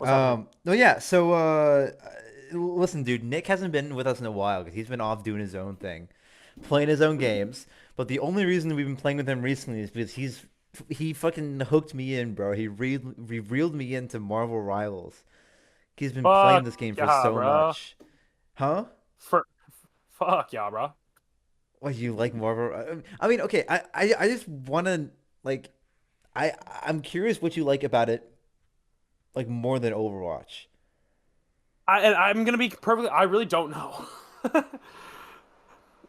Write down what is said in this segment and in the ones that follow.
What's up, dude? No, yeah. So, listen, dude, Nick hasn't been with us in a while because he's been off doing his own thing, playing his own games. But the only reason we've been playing with him recently is because he fucking hooked me in, bro. He reeled me into Marvel Rivals. He's been playing Fuck this game for yeah, so bro. much. Huh? For fuck yeah, bro. What, you like Marvel? I mean, okay. I just want to like I I'm curious what you like about it, like more than Overwatch. I'm gonna be perfectly. I really don't know.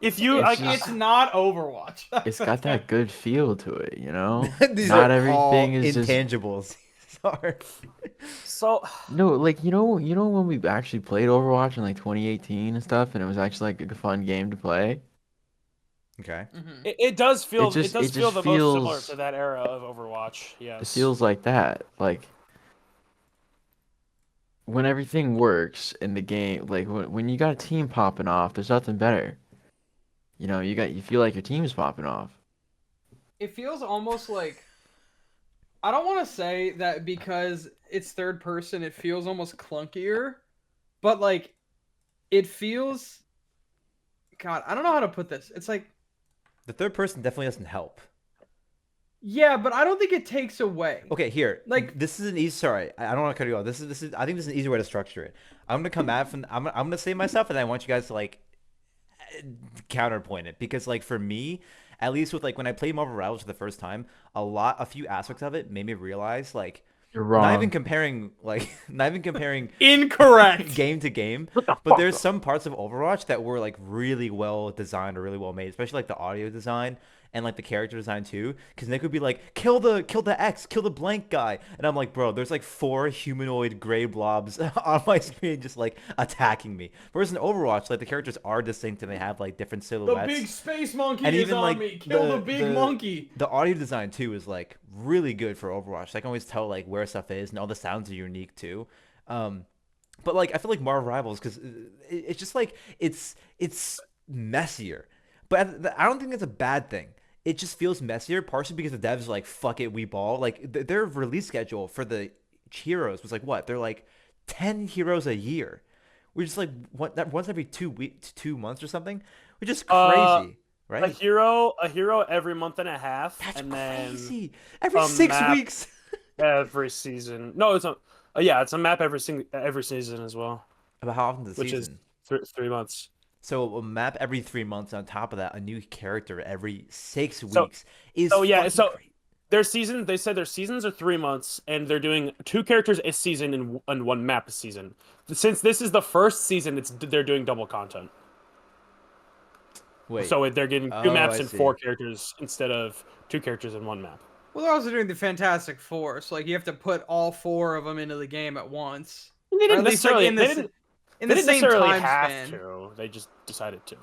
If you It's like, just It's not Overwatch. it's got that good feel to it, you know? These Not are everything all is just intangibles. Sorry. so no, like you know when we actually played Overwatch in like 2018 and stuff, and it was actually like a fun game to play. Okay. Hmm. it does It feel it just does it just feel the most similar to feels that era of Overwatch. it Yes. feels like that. Like when everything works in the game, like when you got a team popping off, there's nothing better. You feel like your team's popping off. It feels almost like I don't want to say that because it's third person, it feels almost clunkier, but like it feels. God, I don't know how to put this. It's like, The third person definitely doesn't help. yeah, but I don't think it takes away. Okay, here. Like, This is an easy. Sorry, I don't want to cut you off. This is. I think this is an easy way to structure it. I'm gonna come at from. I'm gonna say myself, and I want you guys to like counterpoint it because like for me, at least with like when I played Marvel Rivals for the first time, a few aspects of it made me realize like You're not even wrong. comparing like not even comparing incorrect. game to game, What the but fuck, there's bro? some parts of Overwatch that were like really well designed or really well made, especially like the audio design and like the character design too. Because Nick would be like, kill the X, kill the blank guy," and I'm like, "Bro, there's like four humanoid gray blobs on my screen just like attacking me." Whereas in Overwatch, like the characters are distinct and they have like different The big silhouettes, space monkey and is even on like me. Kill the big monkey. the audio design too is like really good for Overwatch. I can always tell like where stuff is, and all the sounds are unique too. Um, but like I feel like Marvel Rivals because it's just like it's messier, but I don't think that's a bad thing. It just feels messier, partially because the devs are like fuck it, we ball. Like their release schedule for the heroes was like what? They're like 10 heroes a year. We're just like what that once every 2 months or something, which is Uh, crazy, right? a hero every month and a half, That's and then crazy. Every a six map weeks. every season. No, it's a yeah, it's a map every season as well, About how often the which is season? 3 months. So a map every 3 months. On top of that, a new character every six So weeks is so yeah, fucking so great. their season, they said their seasons are 3 months, and they're doing two characters a season and one map a season. Since this is the first season, they're doing double content. Wait. So they're getting two Oh, maps I and see. four characters instead of two characters and one map. Well, they're also doing the Fantastic Four, so like you have to put all four of them into the game at once, They or didn't at least like necessarily in they this didn't in they the didn't same necessarily time have span. to. They just decided to.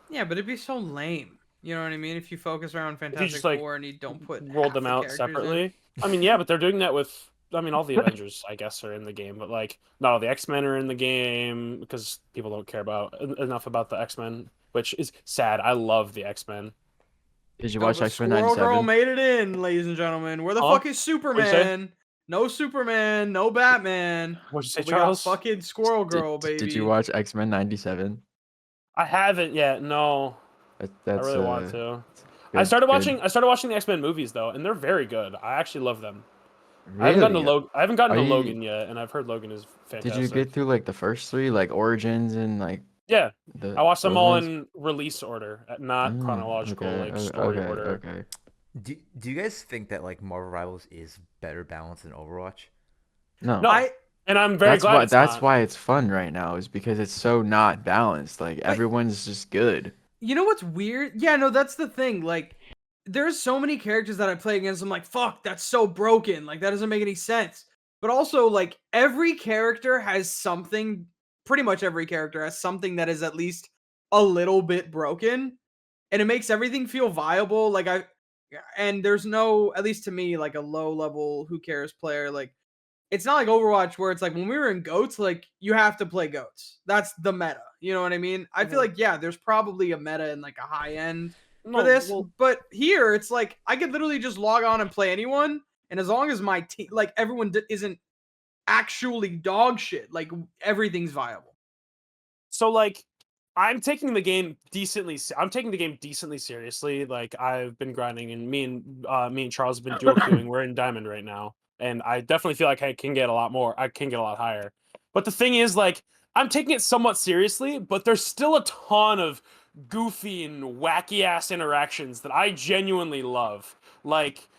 Yeah, but it'd be so lame. You know what I mean? If you focus around If you just Fantastic like Four and you don't put rolled half them the out characters in. separately. I mean, yeah, but they're doing that with. I mean, all the Avengers, I guess, are in the game, but like not all the X-Men are in the game because people don't care about enough about the X-Men, which is sad. I love the X-Men. Did you No, watch but X-Men Squirrel Girl 97? made it in, ladies and gentlemen. Where the Huh? fuck is What'd you say? Superman? No Superman, no Batman. What'd you say, But we got Charles? fucking Squirrel Did, Girl, did you baby. watch X-Men 97? I haven't yet. No, That, I that's really want to. good good. I started watching the X-Men movies though, and they're very good. I actually love them. Really? I haven't gotten Are to you Logan yet, and I've heard Logan is did you fantastic. get through like the first three, like Origins and like Yeah, I watched them those all ones? in release order, not Okay, chronological, like story okay, order. okay. Do you guys think that like Marvel Rivals is better balanced than Overwatch? No. No, I and I'm very glad it's That's not. why it's fun right now is because it's so not balanced. Like but everyone's just good. you know what's weird? Yeah, no, that's the thing. Like, there's so many characters that I play against. I'm like, fuck, that's so broken. Like, that doesn't make any sense. But also, like, every character has something. Pretty much every character has something that is at least a little bit broken, and it makes everything feel viable. Like and there's no, at least to me, like a low level who cares player. Like, it's not like Overwatch where it's like when we were in goats, like you have to play goats. That's the meta. You know what I mean? I feel Mhm. like yeah, there's probably a meta and like a high end for No, this, well, but here it's like I could literally just log on and play anyone, and as long as my team, like everyone isn't actually dog shit. Like everything's viable. So like I'm taking the game decently seriously. Like I've been grinding, and me and Charles have been dual queuing. We're in diamond right now, and I definitely feel like I can get a lot more. I can get a lot higher. But the thing is, like, I'm taking it somewhat seriously, but there's still a ton of goofy and wacky ass interactions that I genuinely love. Like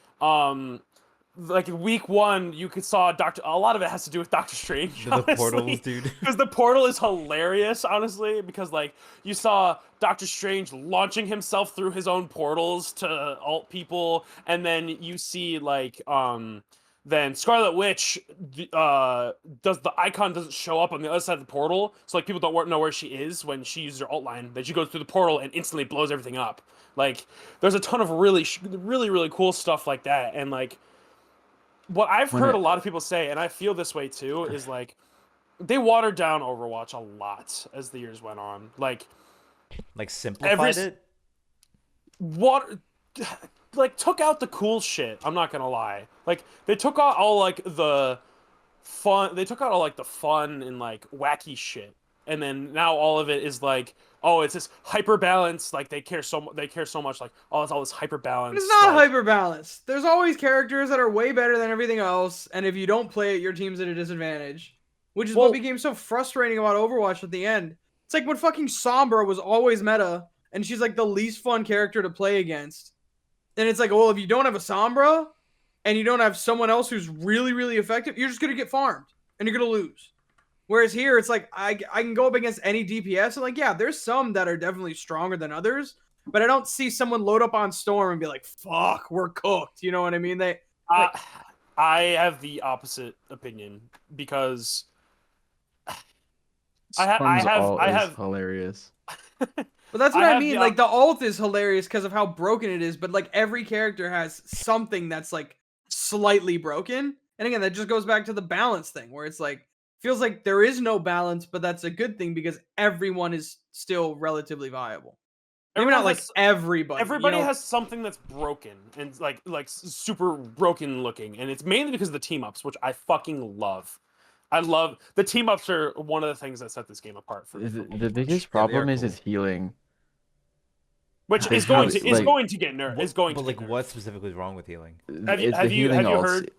week one, you could saw Doctor. A lot of it has to do with Doctor Strange, The portals, honestly, dude. because the portal is hilarious, honestly. Because like you saw Doctor Strange launching himself through his own portals to alt people, and then you see then Scarlet Witch does the icon doesn't show up on the other side of the portal, so like people don't know where she is when she uses her alt line. Then she goes through the portal and instantly blows everything up. Like there's a ton of really cool stuff like that, and like what I've When heard a it, lot of people say, and I feel this way too, is like they watered down Overwatch a lot as the years went on. Like Like simplified it. what like took out the cool shit. I'm not gonna lie. Like they took out all like the fun. They took out all like the fun and like wacky shit, and then now all of it is like, oh, it's this hyper balance. Like they care so much. Like oh, it's all this hyper But it's balance. not Like hyper balanced. There's always characters that are way better than everything else, and if you don't play it, your team's at a disadvantage. Which is what well, became so frustrating about Overwatch at the end. It's like when fucking Sombra was always meta, and she's like the least fun character to play against. And it's like, well, if you don't have a Sombra, and you don't have someone else who's really, really effective, you're just gonna get farmed, and you're gonna lose. Whereas here, it's like I can go up against any DPS, and like yeah, there's some that are definitely stronger than others, but I don't see someone load up on Storm and be like, "Fuck, we're cooked." You know what I mean? They uh, like I have the opposite opinion because Storm's alt I is have hilarious. But that's what I I have mean. the Like the alt is hilarious because of how broken it is, but like every character has something that's like slightly broken. And again, that just goes back to the balance thing where it's like feels like there is no balance, but that's a good thing because everyone is still relatively viable. Maybe everyone not like has everybody, you everybody know. has something that's broken and super broken looking, and it's mainly because of the team ups, which I fucking love. I love the team ups are one of the things that set this game apart for me The biggest Yeah, they are problem is cool. its healing. which They have is like going to get nerfed. Is going But to like, get nerfed. what specifically is wrong with healing? it's the healing Have you alts. heard?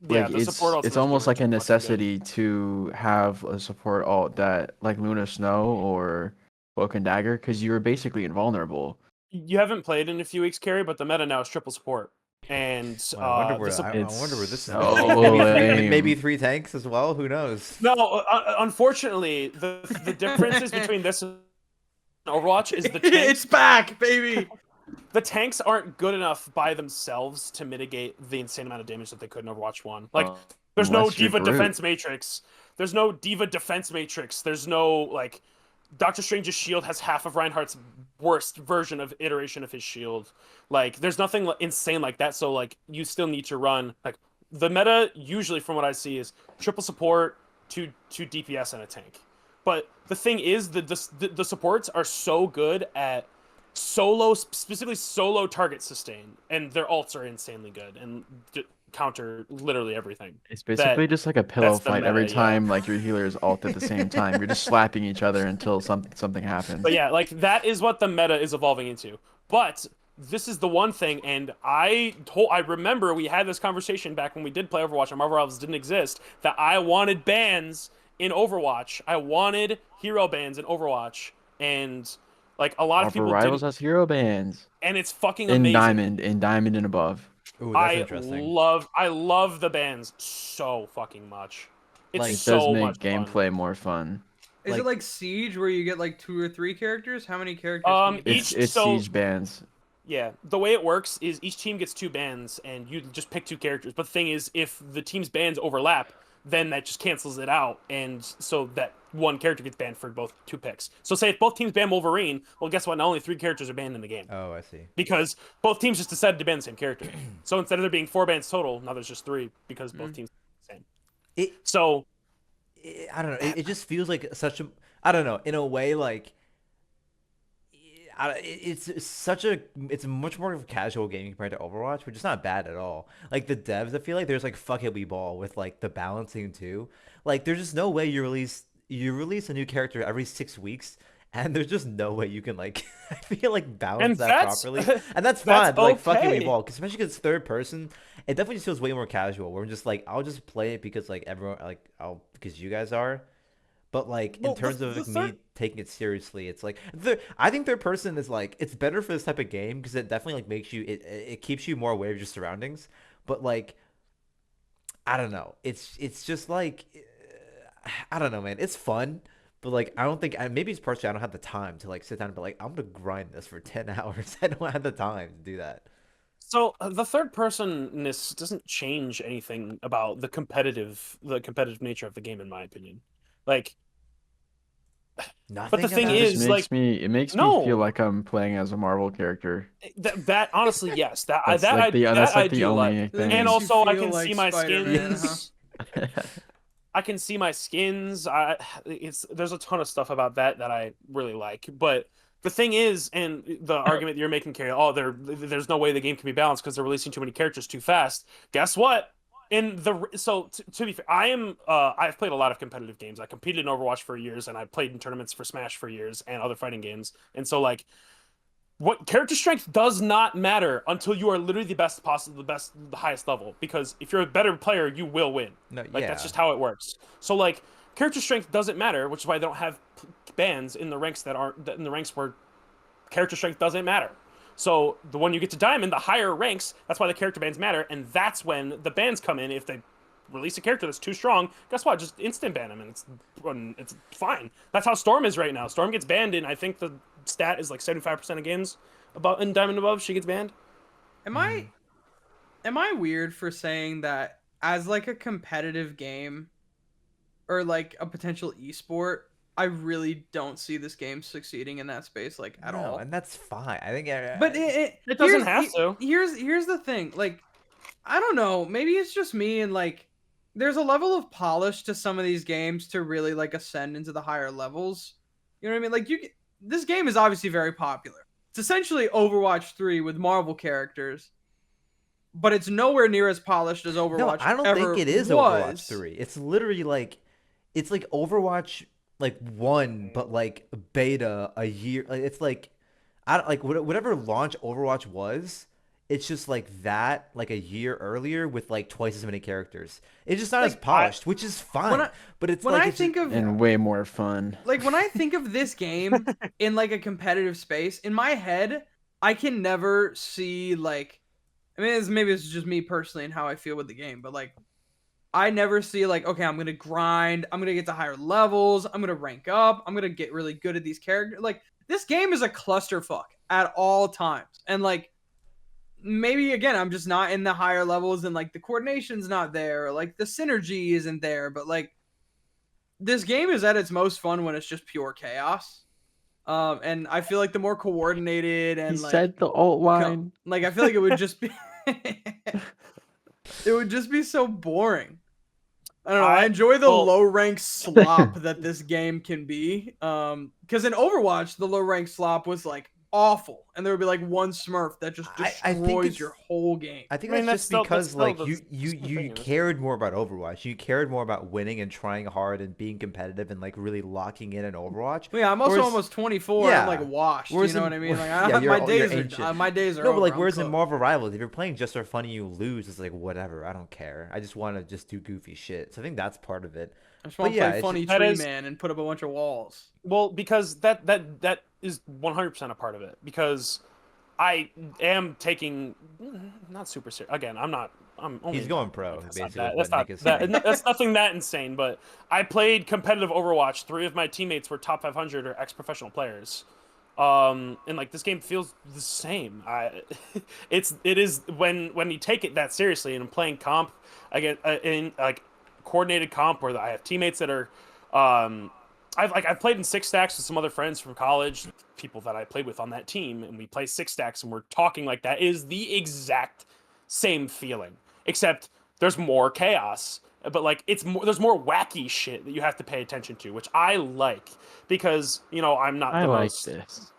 Yeah, Like the support ults in it's this game almost are like a fucking good. necessity to have a support alt that like Luna Snow or Cloak and Dagger because you're basically invulnerable. You haven't played in a few weeks, Cary, but the meta now is triple support, and Well, I wonder where It's I wonder where this is so going. Maybe lame. 3 tanks as well. Who knows? no, unfortunately, the differences between this and Overwatch is the tanks. It's back, baby. The tanks aren't good enough by themselves to mitigate the insane amount of damage that they could in Overwatch 1. Like, there's no Unless you're Diva Groot. defense matrix. There's no Diva defense matrix. There's no, like, Doctor Strange's shield has half of Reinhardt's worst version of iteration of his shield. Like, there's nothing insane like that, so, like, you still need to run, like, the meta, usually from what I see, is triple support, two DPS, and a tank. But the thing is, the supports are so good at specifically solo target sustain, and their ults are insanely good and counter literally everything. It's basically just like a pillow that's the fight every meta, yeah. time like your healer is alt at the same time. You're just slapping each other until something happens. But yeah, like that is what the meta is evolving into. But this is the one thing, and I remember we had this conversation back when we did play Overwatch and Marvel Rivals didn't exist, that I wanted bans in Overwatch. I wanted hero bans in Overwatch, and like a lot of Marvel people Rivals didn't, has hero bands and it's fucking in amazing. diamond and above. Ooh, that's interesting. I love the bans so fucking much. It's Like, It so does make much fun. gameplay more fun. Is Like- it like Siege where you get like 2 or 3 characters? How many characters? Can you Each- It's so- siege bands. Yeah, the way it works is each team gets 2 bans, and you just pick 2 characters. But the thing is, if the team's bans overlap, then that just cancels it out, and so that one character gets banned for both 2 picks. So say if both teams ban Wolverine, well, guess what? Now only 3 characters are banned in the game. Oh, I see. Because both teams just decided to ban the same character. So instead of there being 4 bans total, now there's just 3 because both teams are the same. It So I don't know. It just feels like such a. I don't know. In a way, like it's much more of a casual game compared to Overwatch, which is not bad at all. Like the devs, I feel like there's like fuck it we ball with like the balancing too. Like there's just no way you release a new character every 6 weeks, and there's just no way you can like I feel like balance And that that's properly, and that's that's fine. But like fuck it we okay. ball, especially because it's third person, it definitely just feels way more casual. Where I'm just like I'll just play it because like everyone like I'll because you guys are. But like in Well, terms of the like, third me taking it seriously, it's like I think third person is like it's better for this type of game because it definitely like makes you it keeps you more aware of your surroundings. But like I don't know, it's just like I don't know, man. It's fun, but like I don't think maybe it's partially I don't have the time to like sit down and be like I'm gonna grind this for 10 hours. I don't have the time to do that. So the third personness doesn't change anything about the competitive nature of the game, in my opinion. Like, but the Nothing thing It about just it. is, like, makes me feel no, like I'm playing as a Marvel character. that honestly, yes, that I That's that like I that I the do like, only It and thing. makes you also I feel can see like my Spider-Man, huh? skins. I can see my skins. There's a ton of stuff about that I really like. But the thing is, and the argument that you're making, Carrie, there's no way the game can be balanced because they're releasing too many characters too fast. Guess what? To be fair, I've played a lot of competitive games. I competed in Overwatch for years, and I played in tournaments for Smash for years and other fighting games. And so like what character strength does not matter until you are literally the best possible, the highest level. Because if you're a better player, you will win. No, Like that's yeah. just how it works. So like character strength doesn't matter, which is why they don't have bans in the ranks in the ranks where character strength doesn't matter. So the when you get to diamond, the higher ranks, that's why the character bans matter, and that's when the bans come in. If they release a character that's too strong, guess what? Just instant ban them, and it's fine. That's how Storm is right now. Storm gets banned in I think the stat is like 75% of games about in diamond above she gets banned. Am Mm. I am I weird for saying that as like a competitive game or like a potential esport, I really don't see this game succeeding in that space like at No, all. and that's fine. I think But It doesn't here's have to. here's the thing. Like I don't know, maybe it's just me and like there's a level of polish to some of these games to really like ascend into the higher levels. You know what I mean? Like this game is obviously very popular. It's essentially Overwatch 3 with Marvel characters, but it's nowhere near as polished as no, Overwatch I don't think ever it is Overwatch was. 3. It's literally like it's like Overwatch like 1 but like beta a year like it's like I don't like whatever launch Overwatch was, it's just like that like a year earlier with like twice as many characters. It's just not as Like polished, which is when fine. I But it's when like I it's just, think of And way more fun. like when I think of this game in like a competitive space, in my head, I can never see like I mean maybe it's just me personally and how I feel with the game, but like I never see like, okay, I'm gonna grind, I'm gonna get to higher levels, I'm gonna rank up, I'm gonna get really good at these characters. Like this game is a clusterfuck at all times. And like maybe again, I'm just not in the higher levels and like the coordination's not there, or like the synergy isn't there, but like this game is at its most fun when it's just pure chaos. And I feel like the more coordinated He and like said the alt line. like I feel like it would just be it would just be so boring. I don't know. I I enjoy the well low rank slop that this game can be. Because in Overwatch, the low rank slop was like awful, and there would be like one Smurf that just I think destroys it's your whole game. I think I mean that's just that's because still like the you thing you in this cared more about Overwatch. You cared more about winning and trying hard and being competitive and like really locking in Overwatch. Well, yeah, I'm also Whereas almost 24 and I'm like yeah, washed. You whereas know in what I mean? Like yeah, my you're days ancient. are my days are No, but over. like I'm whereas in cooked. Marvel Rivals, if you're playing just for fun and you lose, it's like whatever. I don't care. I just want to just do goofy shit. So I think that's part of it. I just But want to yeah, play it's funny that tree is man and put up a bunch of walls. well because that is 100% a part of it because I am taking not super serious. Again, I'm only he's a going dog. pro. Like, that's not Basically, that. what That's not Nick is saying. that. That's nothing that insane. But I played competitive Overwatch. 3 of my teammates were top 500 or ex-professional players. And like this game feels the same. It is when you take it that seriously and I'm playing comp, I get in like coordinated comp where I have teammates that are, I've played in six stacks with some other friends from college, people that I played with on that team, and we play six stacks and we're talking like that. It is the exact same feeling, except there's more chaos. But like there's more wacky shit that you have to pay attention to, which I like because I'm not I the like most this.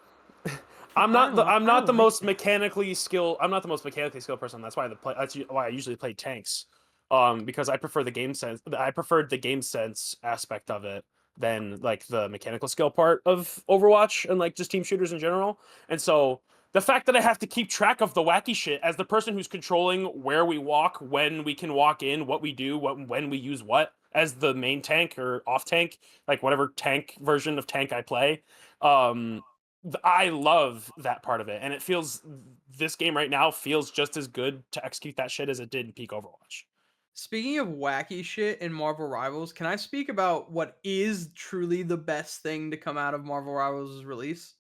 I'm not the like most that. mechanically skilled. I'm not the most mechanically skilled person. That's why that's why I usually play tanks. Because I prefer the game sense. I preferred the game sense aspect of it than like the mechanical skill part of Overwatch and like just team shooters in general. And so the fact that I have to keep track of the wacky shit as the person who's controlling where we walk, when we can walk in, what we do, when we use what as the main tank or off tank, like whatever tank version of tank I play. Um, I love that part of it, and it feels this game right now feels just as good to execute that shit as it did in peak Overwatch. Speaking of wacky shit in Marvel Rivals, can I speak about what is truly the best thing to come out of Marvel Rivals' release?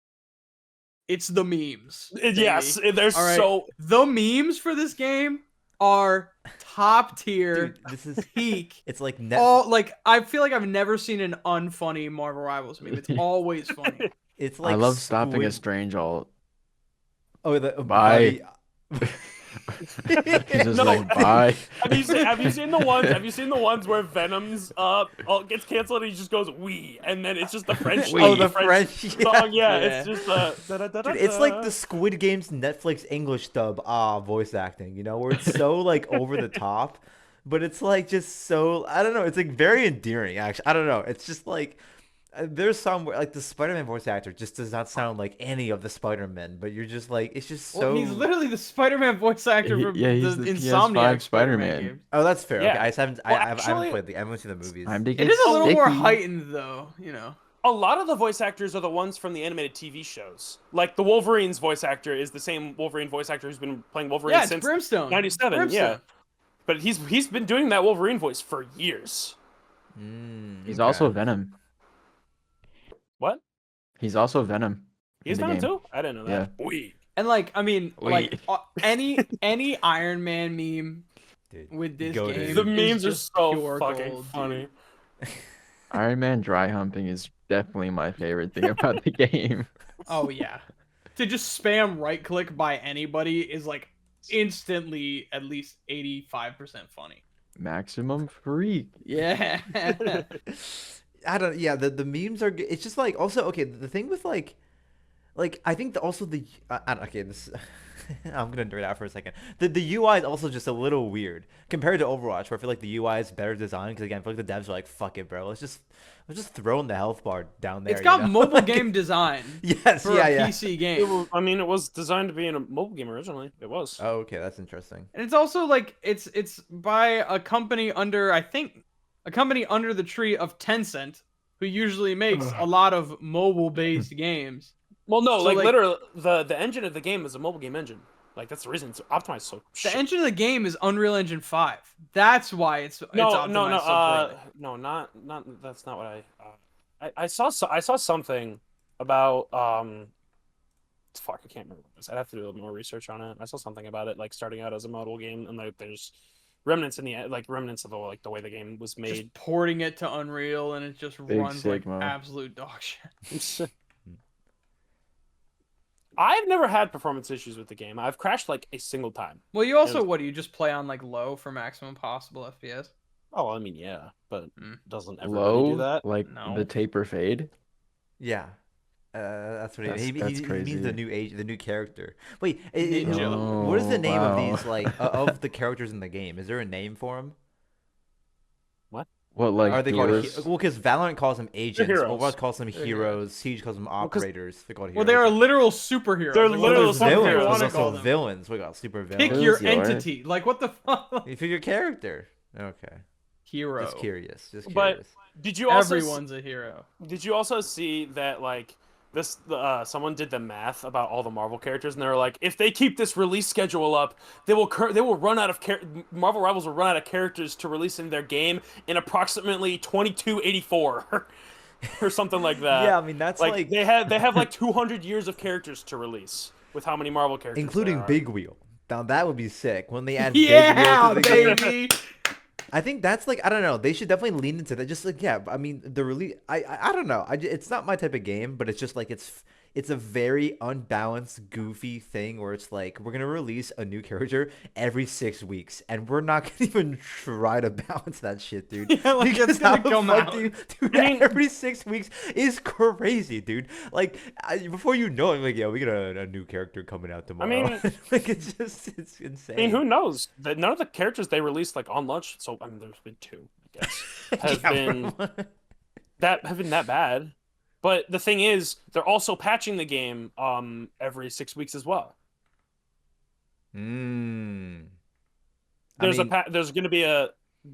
It's the memes, Yes, baby. there's All right, so the memes for this game are top tier, Dude, this is peak. it's like All like I feel like I've never seen an unfunny Marvel Rivals meme. It's always funny. it's I like love stopping a squid. strange alt. Oh, the Bye. He's just no. like, bye. Have you seen the ones? Have you seen the ones where Venom's gets canceled and he just goes "we" and then it's just the French. Wee. Oh, the the French. Yeah. song. Yeah, Yeah. it's just Dude, it's like the Squid Games Netflix English dub voice acting, you know, where it's so like over the top, but it's like just so I don't know, it's like very endearing actually. I don't know. It's just like there's some where like the Spider-Man voice actor just does not sound like any of the Spider-Men, but you're just like it's just Well, so he's literally the Spider-Man voice actor for Yeah, he's the the Insomniac PS5 Spider-Man Spider-Man. games. Oh, that's fair. Okay, Yeah. I just haven't Well, I haven't actually, played the I haven't seen the movies. Time to It get is a little more sticky. heightened though, you know. a lot of the voice actors are the ones from the animated TV shows. Like the Wolverine's voice actor is the same Wolverine voice actor who's been playing Wolverine Yeah, it's since Brimstone. '97. Brimstone. Yeah, but he's been doing that Wolverine voice for years. He's Okay. also Venom. What? He's also Venom. He's in the Venom game. too? I didn't know that. We. And like, I mean, like Wait. any Iron Man meme Dude, with this go, game, dude. The is memes are just so pure fucking gold, funny. dude. Iron Man dry humping is definitely my favorite thing about the game. Oh yeah, to just spam right click by anybody is like instantly at least 85% funny. Maximum freak. Yeah. I don't. Yeah, the memes are. It's just like also okay. The thing with like I think also the I don't, okay this I'm gonna nerd out for a second. The UI is also just a little weird compared to Overwatch, where I feel like the UI is better designed because again, I feel like the devs are like fuck it, bro. Let's just throw in the health bar down there. It's got you know? mobile Like, game design Yes. for Yeah. a Yeah. PC game. I mean, it was designed to be in a mobile game originally. It was. Oh, okay, that's interesting. And it's also like it's by a company under I think a company under the tree of Tencent, who usually makes a lot of mobile based games. Well, no, So, like like- literally, the engine of the game is a mobile game engine. Like that's the reason it's optimized so. The engine of the game is Unreal Engine 5. That's why it's optimized so poorly. no, not. That's not what I saw something about fuck, I can't remember what it was. I'd have to do a little more research on it. I saw something about it like starting out as a mobile game and like there's remnants in the remnants of the way the game was made. Just porting it to Unreal and it just Big runs like Sigma. absolute dog shit. I've never had performance issues with the game. I've crashed like a single time. Well, you also what do you just play on like low for maximum possible FPS? Oh, I mean, yeah, but Mm. doesn't everybody Low, do that? like No. the taper fade. Yeah. That's what That's- he that's means. crazy. The new age, the new character. Wait, Ninja. what is the name of wow. these like of the characters in the game? Is there a name for them? What like Are they called? duelists? Well, because Valorant calls them agents. heroes. Overwatch calls them They're heroes. Siege calls them 'cause- operators. They're called heroes. Well, they are literal superheroes. They're Like, literal There's whatever superheroes. you villains. wanna There's call also them. villains. We got super Pick villains. your Who's yours? entity. Like what the fuck? You pick your character. Okay. Hero. Just curious. Just But- curious. Did you also Everyone's a hero. Did you also see that like this someone did the math about all the Marvel characters and they were like if they keep this release schedule up they will run out of Marvel Rivals will run out of characters to release in their game in approximately 2284 or something like that. Yeah, I mean that's like, they have like 200 years of characters to release with how many Marvel characters including there are. Big Wheel. Now that would be sick when they add Yeah, Big Wheel to the game. baby. I think that's like I don't know. They should definitely lean into that. Just like yeah, I mean the release. I don't know. It's not my type of game, but it's just like it's a very unbalanced, goofy thing where it's like we're gonna release a new character every 6 weeks, and we're not gonna even try to balance that shit, dude. Yeah, like Because it's gonna how the come fuck out. dude, I mean- every 6 weeks is crazy, dude. Like before you know it, like yeah, we got a new character coming out tomorrow. mean- like it's insane. I mean, who knows? That none of the characters they released like on launch. So I mean, there's been two, I guess, have Yeah, been bro. that bad. But the thing is, they're also patching the game every 6 weeks as well. Mm. There's I mean, there's going to be a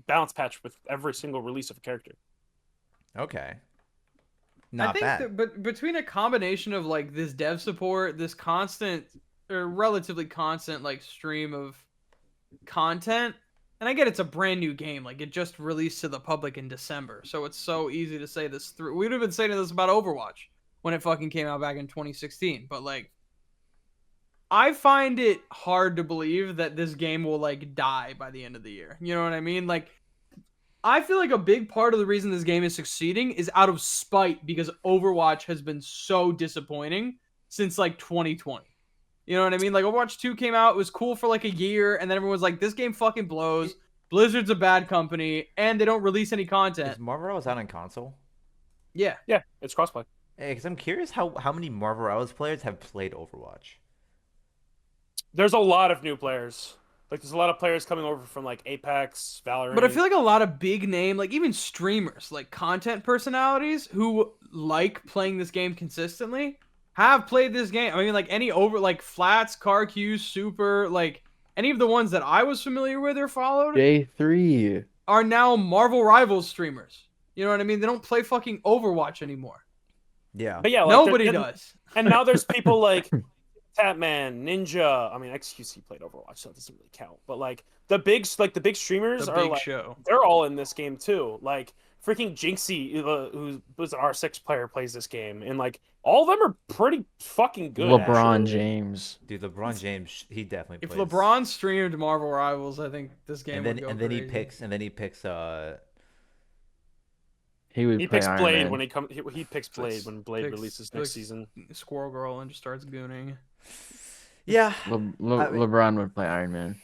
balance patch with every single release of a character. okay. I Not think bad. that, but between a combination of like this dev support, this constant or relatively constant like stream of content, and I get it's a brand new game, like it just released to the public in December, so it's so easy to say this through. We'd have been saying this about Overwatch when it fucking came out back in 2016, but like I find it hard to believe that this game will like die by the end of the year. You know what I mean? Like I feel like a big part of the reason this game is succeeding is out of spite because Overwatch has been so disappointing since like 2020. You know what I mean? Like Overwatch 2 came out, it was cool for like a year, and then everyone was like, this game fucking blows. Blizzard's a bad company, and they don't release any Is content. Marvel Rivals out on console? Yeah. Yeah, it's crossplay. Hey, because I'm curious how many Marvel Rivals players have played Overwatch. There's a lot of new players. Like there's a lot of players coming over from like Apex, Valorant. But I feel like a lot of big name, like even streamers, like content personalities who like playing this game consistently have played this game. I mean, like any like Flats, CarQ, Super, like any of the ones that I was familiar with or followed J3. are now Marvel Rivals streamers. You know what I mean? They don't play fucking Overwatch anymore. Yeah. but yeah, like, Nobody and- does. And now there's people like Tatman, Ninja. I mean, XQC played Overwatch, so it doesn't really count. But like the big streamers The are big like show. they're all in this game too. Like freaking Jinxie, who was an R6 player, plays this game, and like all of them are pretty fucking good. LeBron actually. James. Dude, LeBron James, he definitely If plays. LeBron streamed Marvel Rivals, I think this game and would then go and then crazy. he picks He would He play picks Iron Blade Man. when he picks Blade when Blade Picks- releases next picks- season. Squirrel Girl and just starts gooning. yeah. Le- I mean- LeBron would play Iron Man.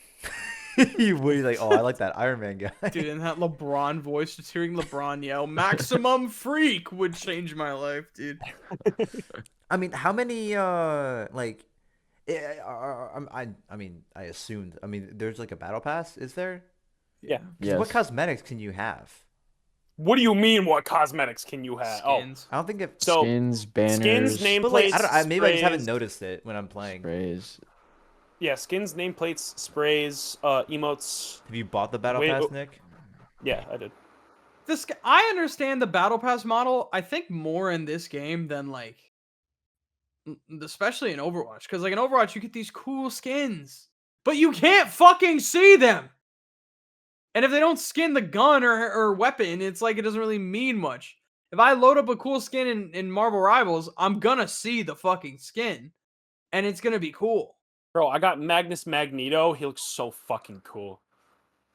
you would be like, oh, I like that Iron Man guy. Dude, and that LeBron voice, just hearing LeBron yell, "Maximum freak" would change my life, dude. I mean, how many like I mean, I assumed. I mean, there's like a battle pass, is there? Yeah. 'Cause Yes. what cosmetics can you have? What do you mean? What cosmetics can you have? Skins. I don't think if So Skins, banners, name- but like I nameplates, don't maybe I just haven't sprays. noticed it when I'm playing. sprays. yeah, skins, nameplates, sprays, emotes. Have you bought the battle Wait, pass, oh. Nick? Yeah, I did. I understand the battle pass model. I think more in this game than like, especially in Overwatch, because like in Overwatch you get these cool skins, but you can't fucking see them. And if they don't skin the gun or weapon, it's like it doesn't really mean much. If I load up a cool skin in Marvel Rivals, I'm gonna see the fucking skin, and it's gonna be cool. Bro, I got Magnus Magneto. He looks so fucking cool.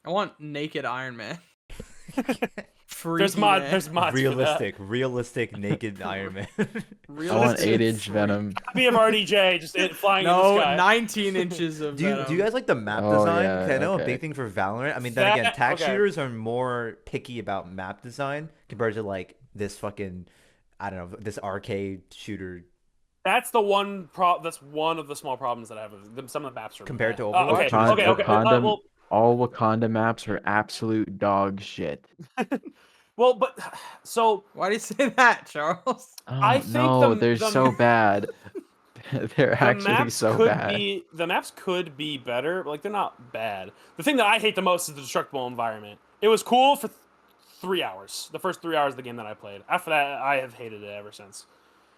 I want naked Iron Man. There's mods for that. realistic naked Iron Man. I want Realistic 8-inch freak. Venom. Copy of RDJ just flying in the No, sky. 19 inches of Do you Venom. guys like the map Oh, design? yeah, 'Cause I know a okay. big thing for Valorant. I mean, then again, That- tag okay. shooters are more picky about map design compared to like this fucking, I don't know, this arcade shooter That's the one That's one of the small problems that I have with them. Some of the maps are Compared to bad. Overwatch? Okay, Wakanda- okay. Wakanda- Well, All Wakanda maps are absolute dog shit. but so Why do you say that, Charles? Oh, I think no, the- they're the- so bad. They're the actually maps so could bad. be the maps could be better, but like they're not bad. The thing that I hate the most is the destructible environment. It was cool for 3 hours, the first 3 hours of the game that I played. After that, I have hated it ever since.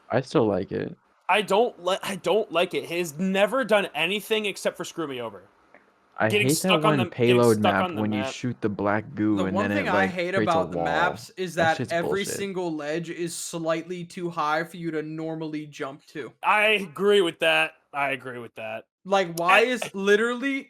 I still like it. I don't like it. He's never done anything except for screw me over. I Getting hate stuck that on one the- getting payload stuck map on the when you map. shoot the black goo The and one then thing it I like hate creates a about the wall. maps is That that shit's every bullshit. single ledge is slightly too high for you to normally jump to. I agree with that. Like, why is literally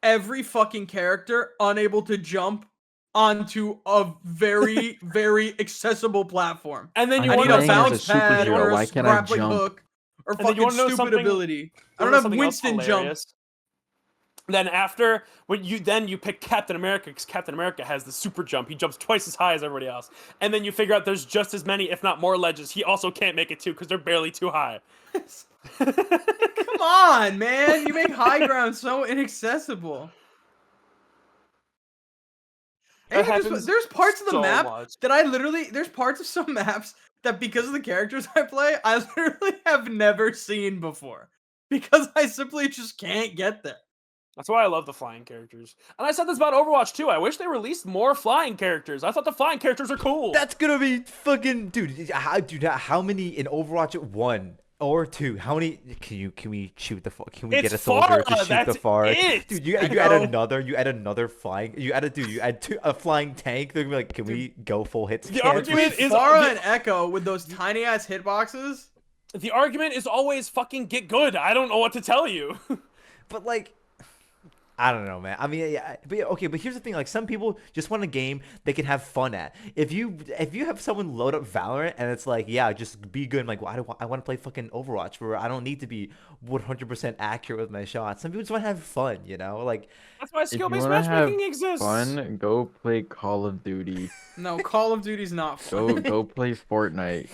every fucking character unable to jump onto a very, very accessible platform? And then I'm you I need wonder a playing as a bounce pad superhero, or a why can't I grappling jump? hook or And then you fucking wanna know stupid something- ability. I You don't know have something else Winston jump. hilarious? Then after when you pick Captain America because Captain America has the super jump. He jumps twice as high as everybody else. And then you figure out there's just as many, if not more, ledges he also can't make it to because they're barely too high. Come on, man! You make high ground so inaccessible. That And happens there's parts of the so map much. that there's parts of some maps that because of the characters I play, I literally have never seen before. Because I simply just can't get there. That's why I love the flying characters. And I said this about Overwatch too. I wish they released more flying characters. I thought the flying characters are cool. That's gonna be fucking dude. How many in Overwatch 1 or 2? How many can we shoot the can we It's get a soldier to Pharah, shoot the that's Pharah? it! Dude, you add another flying. You add a flying tank. They're gonna be like, can we go full hit The scan? argument is Pharah and Echo with those tiny ass hitboxes. the argument is always fucking get good. I don't know what to tell you. But like, I don't know, man. I mean, yeah, but okay, but here's the thing: like, some people just want a game they can have fun at. If you have someone load up Valorant and it's like, yeah, just be good. I'm like, well, I want to play fucking Overwatch where I don't need to be 100% accurate with my shots. Some people just want to have fun, you know? Like, That's why If you skill-based want to have matchmaking exists. fun, go play Call of Duty. No, Call of Duty's not fun. Go play Fortnite.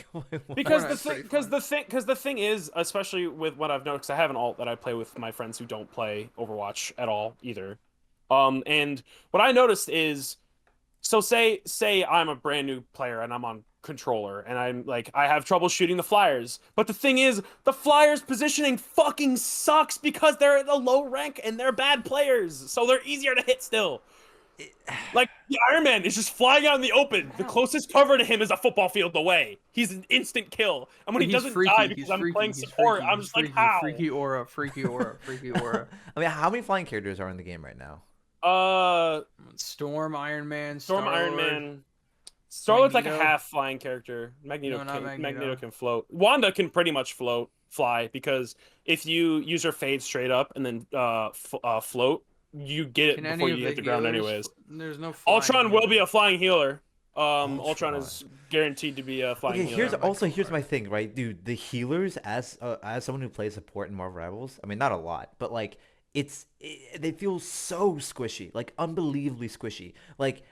Because Fortnite's the thing is, especially with what I've noticed, I have an alt that I play with my friends who don't play Overwatch at all either. And what I noticed is, so say I'm a brand new player and I'm on controller and I'm like I have trouble shooting the flyers, but the thing is the flyers positioning fucking sucks because they're at a low rank and they're bad players, so they're easier to hit still. Like the Iron Man is just flying out in the open. The closest cover to him is a football field away. He's an instant kill. And when he He's doesn't freaky, die he's because I'm freaky, playing he's support, freaky, I'm he's just like, freaky, how? Freaky aura, freaky aura, freaky aura. I mean, how many flying characters are in the game right now? Storm, Iron Man, Storm, Iron Star-Lord. Man. Star-Lord's like a Magneto? half flying character. Magneto No, not can Magneto. can float. Wanda can pretty much fly because if you use her fade straight up and then float, you get it Can before any of you the hit the ground healers anyways. There's no flying Ultron will be healer. a flying healer. Ultron Ultron. is guaranteed to be a flying Okay, healer. here's my thing, right, dude? The healers, as someone who plays support in Marvel Rivals, I mean, not a lot, but like they feel so squishy, like unbelievably squishy. Like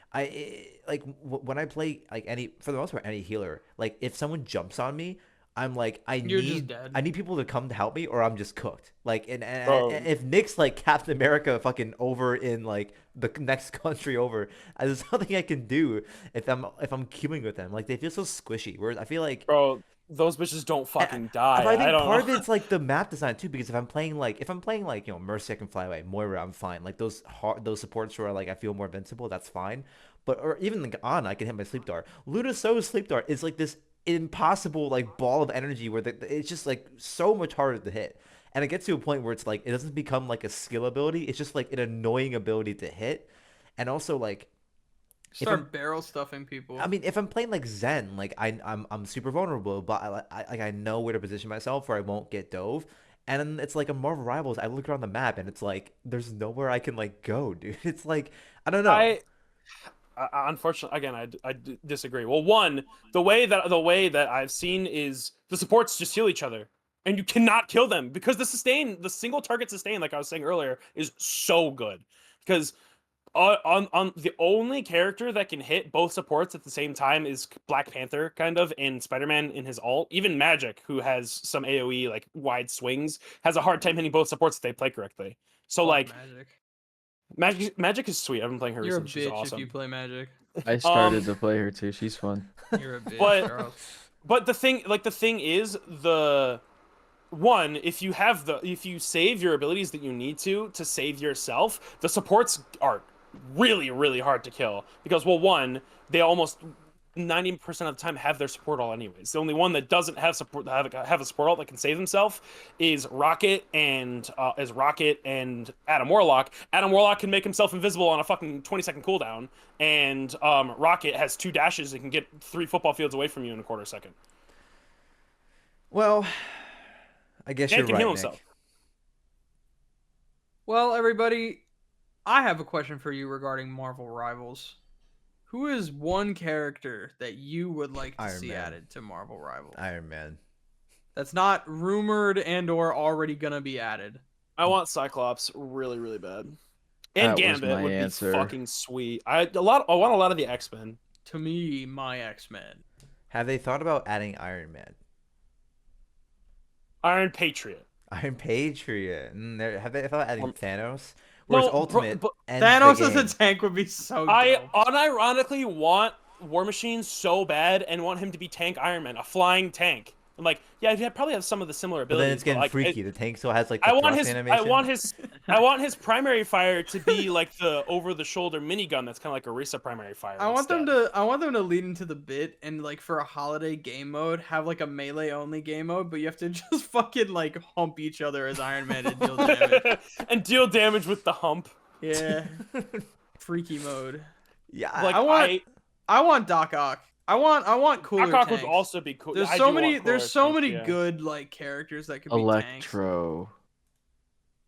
when I play like for the most part any healer, like if someone jumps on me, I'm like You're just dead. I need people to come to help me or I'm just cooked. Like and Bro. if Nick's like Captain America fucking over in like the next country over, there's nothing I can do if I'm queuing with them. Like they feel so squishy. Whereas I feel like Bro, those bitches don't fucking die. but I think don't part know. of it's like the map design too, because if I'm playing like you know Mercy, I can fly away. Moira, I'm fine. Like those supports where like I feel more invincible, that's fine. But or even like Ana, I can hit my sleep dart. Luna So's sleep dart is like this impossible like ball of energy where it's just like so much harder to hit. And it gets to a point where it's like it doesn't become like a skill ability. It's just like an annoying ability to hit. And also like Start barrel stuffing people. I mean, if I'm playing like Zen, like I'm super vulnerable, but I know where to position myself where I won't get dove. And then it's like a Marvel Rivals. I look around the map and it's like there's nowhere I can like go, dude. It's like I don't know. I unfortunately, again, I disagree. Well, one, the way that I've seen is the supports just heal each other, and you cannot kill them because the single target sustain, like I was saying earlier, is so good. Because on the only character that can hit both supports at the same time is Black Panther, kind of, and Spider-Man in his ult. Even Magic, who has some AoE like wide swings, has a hard time hitting both supports if they play correctly. So Fuck like. Magic. Magic is sweet. I've been playing her You're a recently. She's bitch awesome. if you play Magic. I started to play her too. She's fun. You're a bitch, But- Charles. But the thing is if you save your abilities that you need to save yourself, the supports are really, really hard to kill because they almost 90% of the time have their support all anyways. The only one that doesn't have a support alt that can save himself is Rocket and Adam Warlock. Adam Warlock can make himself invisible on a fucking 20-second cooldown, and Rocket has 2 dashes and can get 3 football fields away from you in a quarter second. Well, I guess Dan you're can right, heal Nick. himself. Well, everybody, I have a question for you regarding Marvel Rivals. Who is one character that you would like to Iron see Man. added to Marvel Rivals? Iron Man. that's not rumored and or already gonna be added? I want Cyclops really, really bad. And That was Gambit my would be answer. fucking sweet. I want a lot of the X-Men. To me, my X-Men. Have they thought about adding Iron Man? Iron Patriot. Iron Patriot. Have they thought adding Um, Thanos? Whereas no, Ultimate but ends Thanos the as a game. tank would be so I dope. unironically want War Machine so bad and want him to be Tank Iron Man, a flying tank. I'm like, yeah, he'd probably have some of the similar But then abilities, it's getting like, freaky. The tank still has like I the want thrust his, animation. I want his primary fire to be like the over-the-shoulder minigun that's kind of like a Risa primary fire. I want them instead. to I want them to lead into the bit and like for a holiday game mode have like a melee only game mode, but you have to just fucking like hump each other as Iron Man and deal damage. and deal damage with the hump. Yeah, freaky mode. Yeah, Like I want Doc Ock. I want cooler Doc Ock would tanks. also be cool. There's I so do many want cooler there's so tanks, many yeah. good like characters that could be tanks.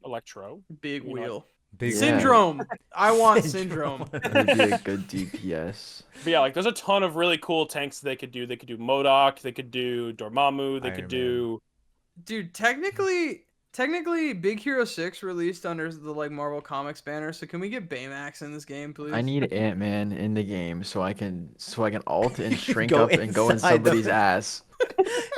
Electro. Big You know, wheel. big Yeah. Syndrome. I want Syndrome. That'd be a good DPS. But yeah, like there's a ton of really cool tanks they could do. They could do MODOK, they could do Dormammu, they Iron could Man. do Dude, technically Big Hero 6 released under the like Marvel Comics banner, so can we get Baymax in this game, please? I need Ant-Man in the game so I can alt and shrink Go up and go in inside the- somebody's ass.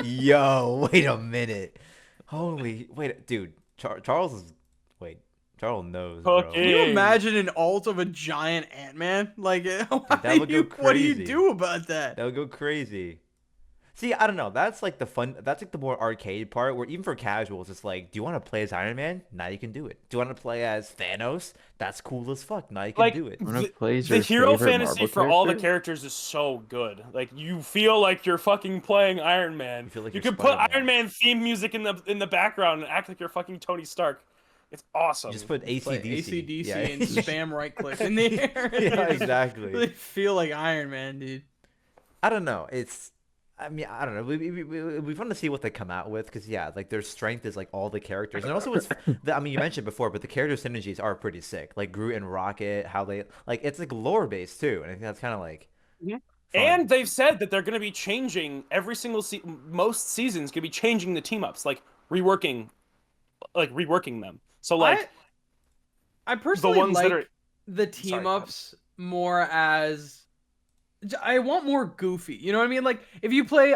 Yo, wait a minute. Holy, wait, dude. Charles is. Wait, Charles knows, bro. Okay. Can you imagine an alt of a giant Ant-Man? Like, that would go what do you crazy. do about that? That would go crazy. See, I don't know. That's like the fun. That's like the more arcade part. Where even for casuals, it's like, do you want to play as Iron Man? Now you can do it. Do you want to play as Thanos? That's cool as fuck. Now you can Like, do it. Wanna the, play as the your hero favorite fantasy Marvel for all the character? characters is so good. Like you feel like you're fucking playing Iron Man. You feel like you you're can put Spider-Man. Iron Man theme music in the background and act like you're fucking Tony Stark. It's awesome. You just put Play ACDC. AC/DC Yeah. and spam right click in the air. and Yeah, you just exactly. Really feel like Iron Man, dude. I don't know. I mean, I don't know. We want to see what they come out with because yeah, like their strength is like all the characters, and also I mean, you mentioned before, but the character synergies are pretty sick. Like Groot and Rocket, how they like it's like lore based too, and I think that's kind of like. Mhm. fun. And they've said that they're going to be changing every single most seasons. Going to be changing the team ups, like reworking them. So like I personally ones like that are- the team ups more as I want more goofy. You know what I mean? Like if you play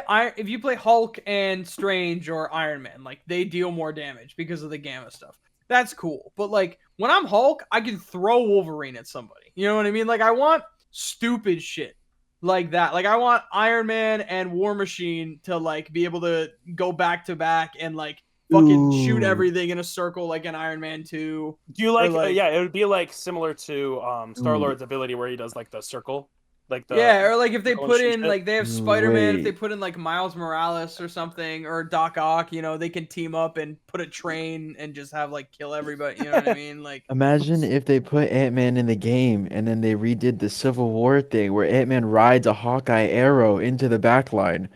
Hulk and Strange or Iron Man, like they deal more damage because of the gamma stuff. That's cool. But like when I'm Hulk, I can throw Wolverine at somebody. You know what I mean? Like I want stupid shit like that. Like I want Iron Man and War Machine to like be able to go back to back and like fucking shoot Ooh. everything in a circle like an Iron Man 2. do you like? like- Yeah, it would be like similar to Star Ooh. Lord's ability where he does like the circle, like the Yeah, or like if they circle put and in shoot like they have Spider-Man, if they Wait. put in like Miles Morales or something, or Doc Ock, you know, they can team up and put a train and just have like kill everybody. You know what I mean? Like, Imagine if they put Ant-Man in the game and then they redid the Civil War thing where Ant-Man rides a Hawkeye arrow into the backline.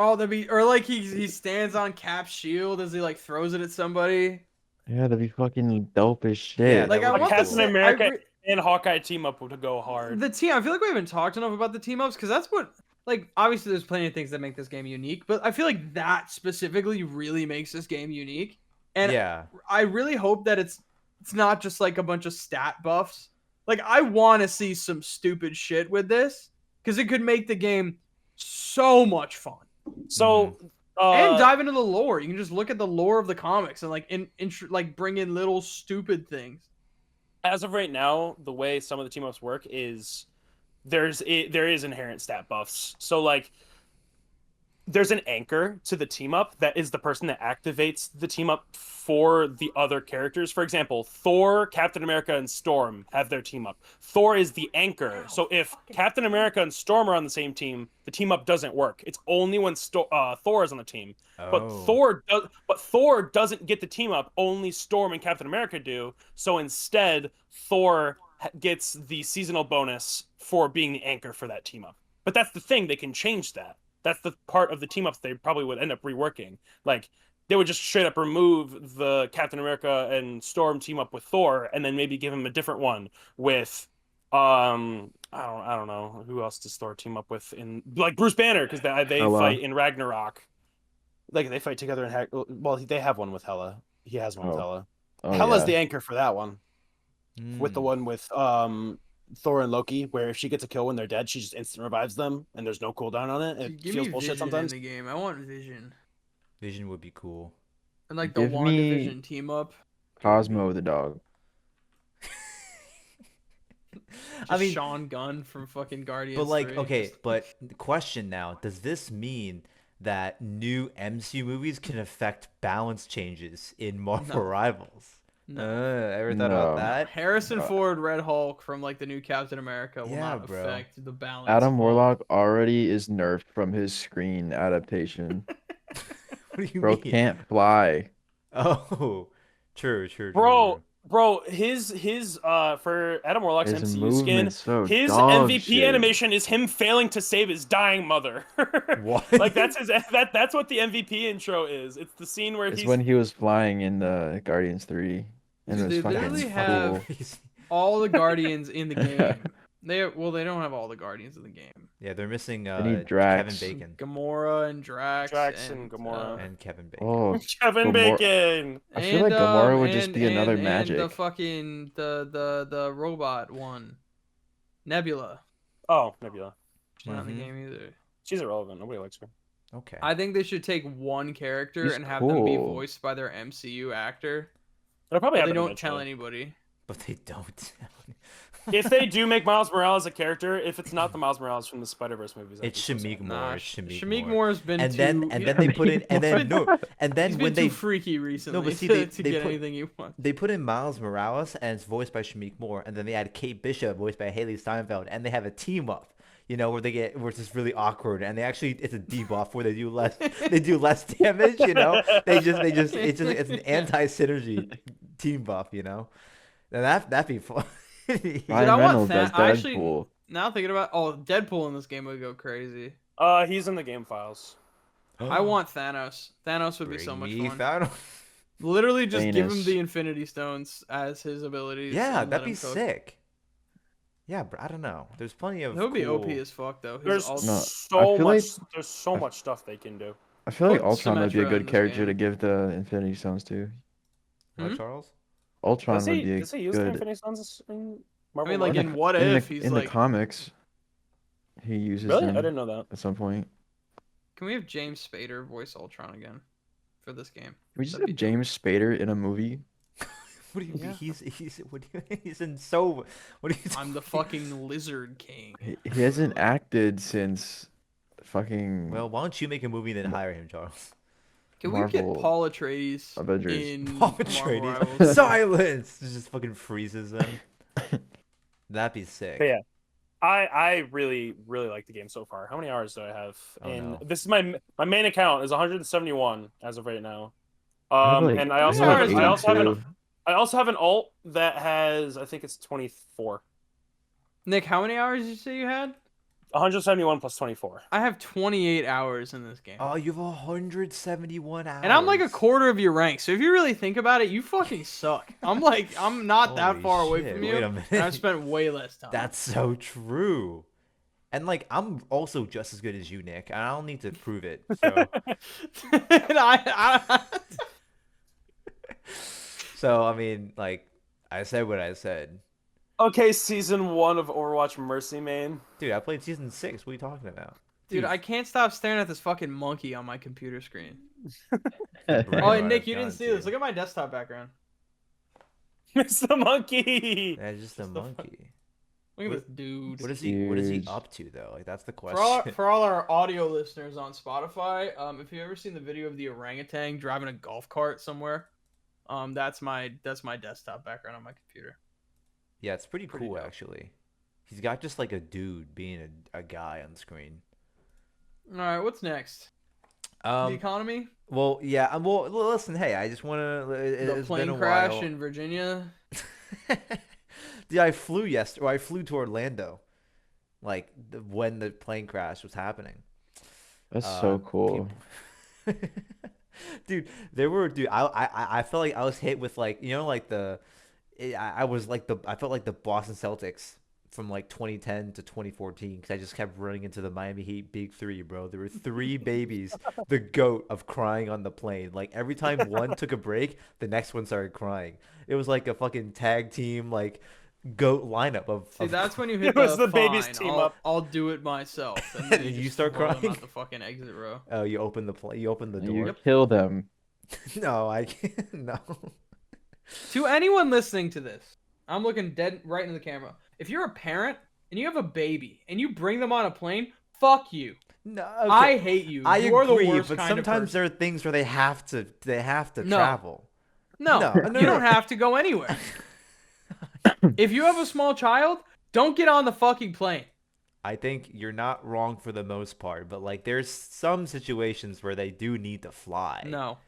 oh, that'd be, or like he stands on Cap's shield as he like throws it at somebody. Yeah, that'd be fucking dope as Yeah, shit. Like that I would be want cool. Captain the America and Hawkeye team up would go hard. the team. I feel like we haven't talked enough about the team ups because that's what like obviously there's plenty of things that make this game unique, but I feel like that specifically really makes this game unique. And yeah, I really hope that it's not just like a bunch of stat buffs. Like I want to see some stupid shit with this because it could make the game so much fun. So And dive into the lore. You can just look at the lore of the comics and like like bring in little stupid things. as of right now, the way some of the team ups work is there is inherent stat buffs. So like there's an anchor to the team up that is the person that activates the team up for the other characters. For example, Thor, Captain America, and Storm have their team up. Thor is the anchor. So if Captain America and Storm are on the same team, the team up doesn't work. It's only when Thor is on the team. But Oh. Thor doesn't get the team up. Only Storm and Captain America do. So instead, Thor gets the seasonal bonus for being the anchor for that team up. But that's the thing; they can change that. That's the part of the team ups they probably would end up reworking. Like they would just straight up remove the Captain America and Storm team up with Thor, and then maybe give him a different one with I don't know who else does Thor team up with in like Bruce Banner because they Oh, wow. fight in Ragnarok. Like they fight together and well, they have one with Hela. He has one with Oh, Hela. oh Hela's yeah. the anchor for that one. With the Hmm. one with Thor and Loki, where if she gets a kill when they're dead, she just instant revives them, and there's no cooldown on it. Dude, It give me feels bullshit Vision in sometimes. the game. I want Vision. Vision would be cool. And like the Give me WandaVision team up. It would Cosmo be the dog. I just mean, Sean Gunn from fucking but Guardians like, 3. okay, Just but the question now, does this mean that new MCU movies can affect balance changes in Marvel no, Rivals? no, Ever thought about No. no. that? Harrison Uh, Ford, Red Hulk from like the new Captain America will Yeah, not bro. affect the balance Adam of. Warlock already is nerfed from his screen adaptation. What do you Bro mean? can't fly. Oh, true, true, true, Bro, true. bro, his for Adam Warlock's His MCU skin, movement's so his dog MVP shit. animation is him failing to save his dying mother. What? Like that's what the MVP intro is. It's the scene where It's he's when he was flying in the Guardians 3 and it Dude, was they fucking That's literally fucking cool. have crazy. all the Guardians in the game. They don't have all the Guardians in the game. Yeah, they're missing They need Kevin Drax. Bacon Gamora and Drax Drax and Gamora. and Kevin Bacon. Oh, Kevin Gamora. Bacon. I feel like Gamora would just be another and the magic. fucking the robot one, Nebula. Oh, Nebula. She's not in the Mhm. game either. She's irrelevant. Nobody likes her. Okay. I think they should take one character She's and have them be cool. voiced by their MCU actor, They'll probably but have they it don't tell eventually. anybody. But they don't. If they do make Miles Morales a character, if it's not the Miles Morales from the Spider-Verse movies, I'd It's be so Shamik sad. Moore. Nah, It's Shamik Shamik Moore. Moore's been And too. then they put in and then no and He's then been when too they freaky recently but see, to, they- to they get put- anything you want. they put in Miles Morales and it's voiced by Shamik Moore, and then they had Kate Bishop voiced by Haley Steinfeld, and they have a team up, where it's just really awkward, and it's a debuff where they do less damage, it's an anti synergy team buff, and that'd be fun. Dude, Ryan I want Reynolds as I actually Deadpool. now thinking about Deadpool in this game would go crazy. He's in the game files. I want Thanos. Thanos would be so much Bring me fun. Thanos. Literally just give him Thanos. the Infinity Stones as his abilities. Yeah, and let that'd be him cook. sick. Yeah, but I don't know. There's plenty of That would be cool... OP as fuck though. His There's ult- No, I so feel much. like- There's so I- much stuff they can do. I feel like Put Ultron would be a Symmetra in good this character to game. give the Infinity Stones to. What, Hmm? Charles? Ultron Does would he be a does he use the good Infinity Stones in I Marvel? mean, like lore? in What in If, he's in like, the comics. He uses Really? I them didn't know that. at some point. can we have James Spader voice Ultron again for this game? Can we just That'd be have James Spader in a movie? What do you mean? Yeah. He's in so... What are you I'm the fucking Lizard King. He hasn't acted since fucking Well, why don't you make a movie and then hire him, Charles? Can we get Marvel Paul Atreides Avengers. in Paul Marvel Atreides. Rivals? Silence! It just fucking freezes them. That'd be sick. But yeah, I really like the game so far. How many hours do I have? Oh, And no. this is my main account is 171 as of right now. I have like- And I I also have have like I also 82. have an alt that has I think it's 24. Nick, how many hours did you say you had? 171 plus 24. I have 28 hours in this game. Oh, you have 171 hours. And I'm like a quarter of your rank, so if you really think about it, you fucking suck. I'm not that Holy far away shit, from wait you. a And minute. I've spent way less time. That's so true. And like, I'm also just as good as you, Nick. And I don't need to prove it. So, And I so I mean, like, I said what I said. Okay, season 1 of Overwatch Mercy main. Dude, I played season 6. What are you talking about? Dude, I can't stop staring at this fucking monkey on my computer screen. Right. Oh, and I've Nick, you didn't gone see to. this. Look at my desktop background. It's the monkey. That's just a monkey. Look at What- this dude. What is he Huge. up to though? Like, that's the For question. for all our audio listeners on Spotify, if you've ever seen the video of the orangutan driving a golf cart somewhere, that's my desktop background on my computer. Yeah, it's pretty Pretty cool dope. actually. He's got just like a dude being a guy on screen. All right, what's next? The economy, Well, yeah. Well, listen. Hey, I just want to. the It's plane been a crash while. in Virginia. Dude, I flew I flew to Orlando, like when the plane crash was happening. That's so cool. Dude, I felt like I was hit with like like I felt like the Boston Celtics from like 2010 to 2014 because I just kept running into the Miami Heat big three, bro. There were three babies, the goat of crying on the plane. Like every time one took a break, the next one started crying. It was like a fucking tag team like goat lineup of See, that's when you hit It was the the babies fine. team I'll up. I'll do it myself, and then And you you just start throw them crying? out the fucking exit row. Oh, you open you open the And you door. kill them. No, I can't. No. To anyone listening to this, I'm looking dead right into the camera. If you're a parent and you have a baby and you bring them on a plane, fuck you. No, I okay. hate you. I You are the agree, worst but kind of sometimes there person. are things where they have to No. travel. No, No, you don't have to go anywhere. If you have a small child, don't get on the fucking plane. I think you're not wrong for the most part, but like there's some situations where they do need to fly. No,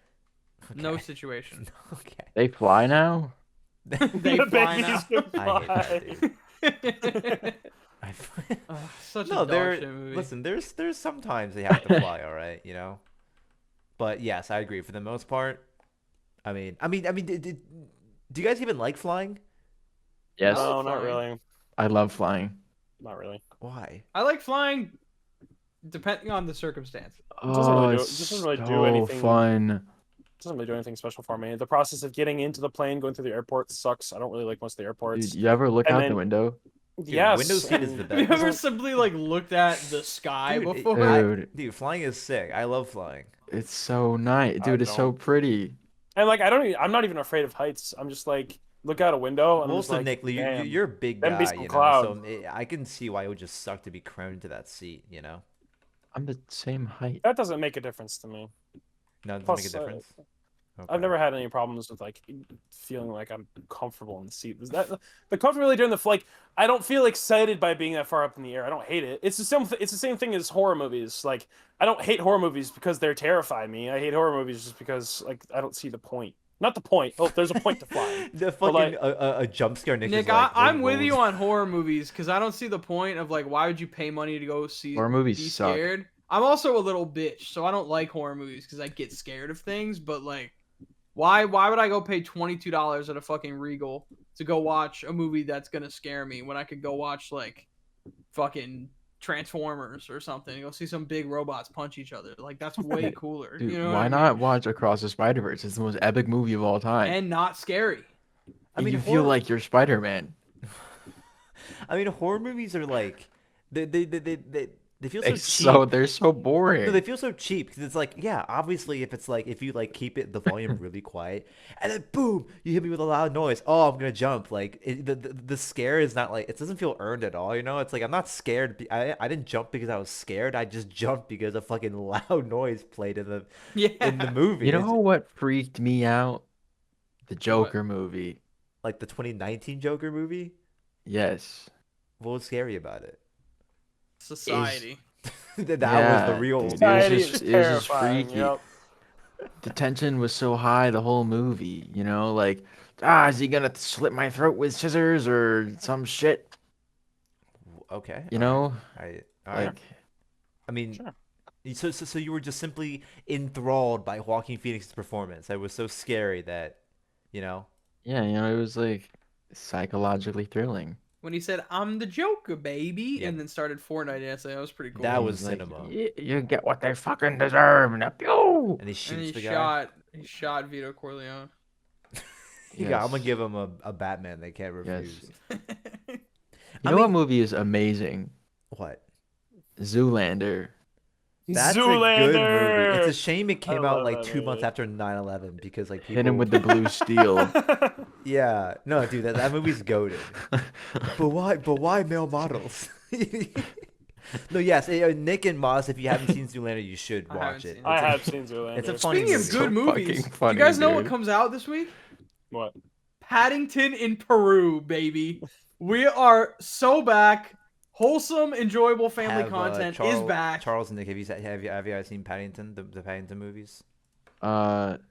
no Okay. situation. Okay. They fly now? They The fly babies now. can I hate that, fly. dude. I- Such no, a dog shit movie. listen, there's sometimes they have to fly, all right, you know? But yes, I agree for the most part. Do you guys even like flying? Yes. I like No, not flying. really. I love flying. Not really. Why? I like flying, depending on the circumstance. doesn't really Oh, do- it's it doesn't really do so anything. fun. It doesn't really do anything special for me. The process of getting into the plane, going through the airport sucks. I don't really like most of the airports. Dude, you ever look And out then- the window? Yes. window seat is and- the Have you best. ever simply like looked at the sky Dude, before? Dude. Flying is sick. I love flying. It's so nice. I Dude, it's so don't. pretty. And like I'm not even afraid of heights. I'm just like look out a window and I'm just Also, like, Nick, damn. you're a big Them be guy, some you know, clouds. so I can see why it would just suck to be crammed into that seat, you know? I'm the same height. That doesn't make a difference to me. No, it doesn't Plus, make a difference. Okay. I've never had any problems with like feeling like I'm comfortable in the seat. Is that the comfortability during the flight? I don't feel excited by being that far up in the air. I don't hate it. It's the same. It's the same thing as horror movies. Like I don't hate horror movies because they're terrifying me. I hate horror movies just because like I don't see the point. Not the point. Oh, there's a point to flying. The But, like- fucking a jump scare, Nick. Nick, is like, I'm with "Whoa." you on horror movies because I don't see the point of like why would you pay money to go see Horror movies be suck. scared. I'm also a little bitch, so I don't like horror movies because I get scared of things. But like, why would I go pay $22 at a fucking Regal to go watch a movie that's gonna scare me when I could go watch like fucking Transformers or something? Go see some big robots punch each other. Like that's way cooler. Dude, you know why what I not mean? watch Across the Spider-Verse? It's the most epic movie of all time. And not scary. I mean, you feel like you're Spider-Man. horror movies are like they feel so cheap. They're so boring. No, they feel so cheap because it's like, yeah, obviously, if you like keep the volume really quiet, and then boom, you hit me with a loud noise. Oh, I'm gonna jump. Like the scare is not like it doesn't feel earned at all. You know, it's like I'm not scared. I didn't jump because I was scared. I just jumped because a fucking loud noise played in the Yeah. movie. You know It's what freaked me out? The Joker movie. like the 2019 Joker movie. Yes. What was scary about it? Society. That was Yeah, the real. dude. Society just- is it was just terrifying. freaky. Yep. The tension was so high the whole movie, you know, like, is he gonna slit my throat with scissors or some shit? Okay. You all know? right. All right. Like, I mean, Sure. so you were just simply enthralled by Joaquin Phoenix's performance. It was so scary that, you know. yeah, it was like psychologically thrilling. When he said, "I'm the Joker, baby," Yeah. and then started Fortnite dancing, that was pretty cool. That He was like, cinema. You get what they fucking deserve, and pew! And he And shoots he the guy. shot Vito Corleone. Yeah, I'm gonna Yes. give him a Batman they can't Yes. refuse. You I know what mean- movie is amazing? What? Zoolander. That's Zoolander! a good movie. It's a shame it came out love like that 2 months movie. after 9/11 because like people Hit him with the blue steel. Yeah. No, dude, that movie's goated. But why male models? No, yes, Nick and Moss, if you haven't seen Zoolander, you should I watch haven't it. seen it. I It's a- have seen Zoolander. It's a funny Speaking of movie. So good movies, fucking funny, you guys know what dude. comes out this week? What? Paddington in Peru, baby. We are so back. Wholesome, enjoyable family Have, content Charles, is back. Charles and Nick, have you guys seen Paddington, the Paddington movies?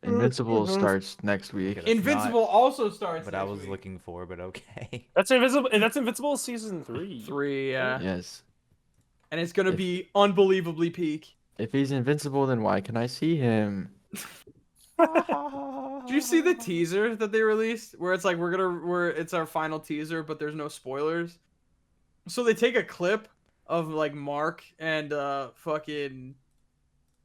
Invincible Mhm. starts next week. Okay, that's Invincible also starts. But I next was week. looking for, but okay. That's Invincible. That's Invincible season 3. 3, yeah. Yes. And it's gonna If- be unbelievably peak. If he's invincible, then why can I see him? Did you see the teaser that they released? Where it's like where it's our final teaser, but there's no spoilers. So they take a clip of like Mark and fucking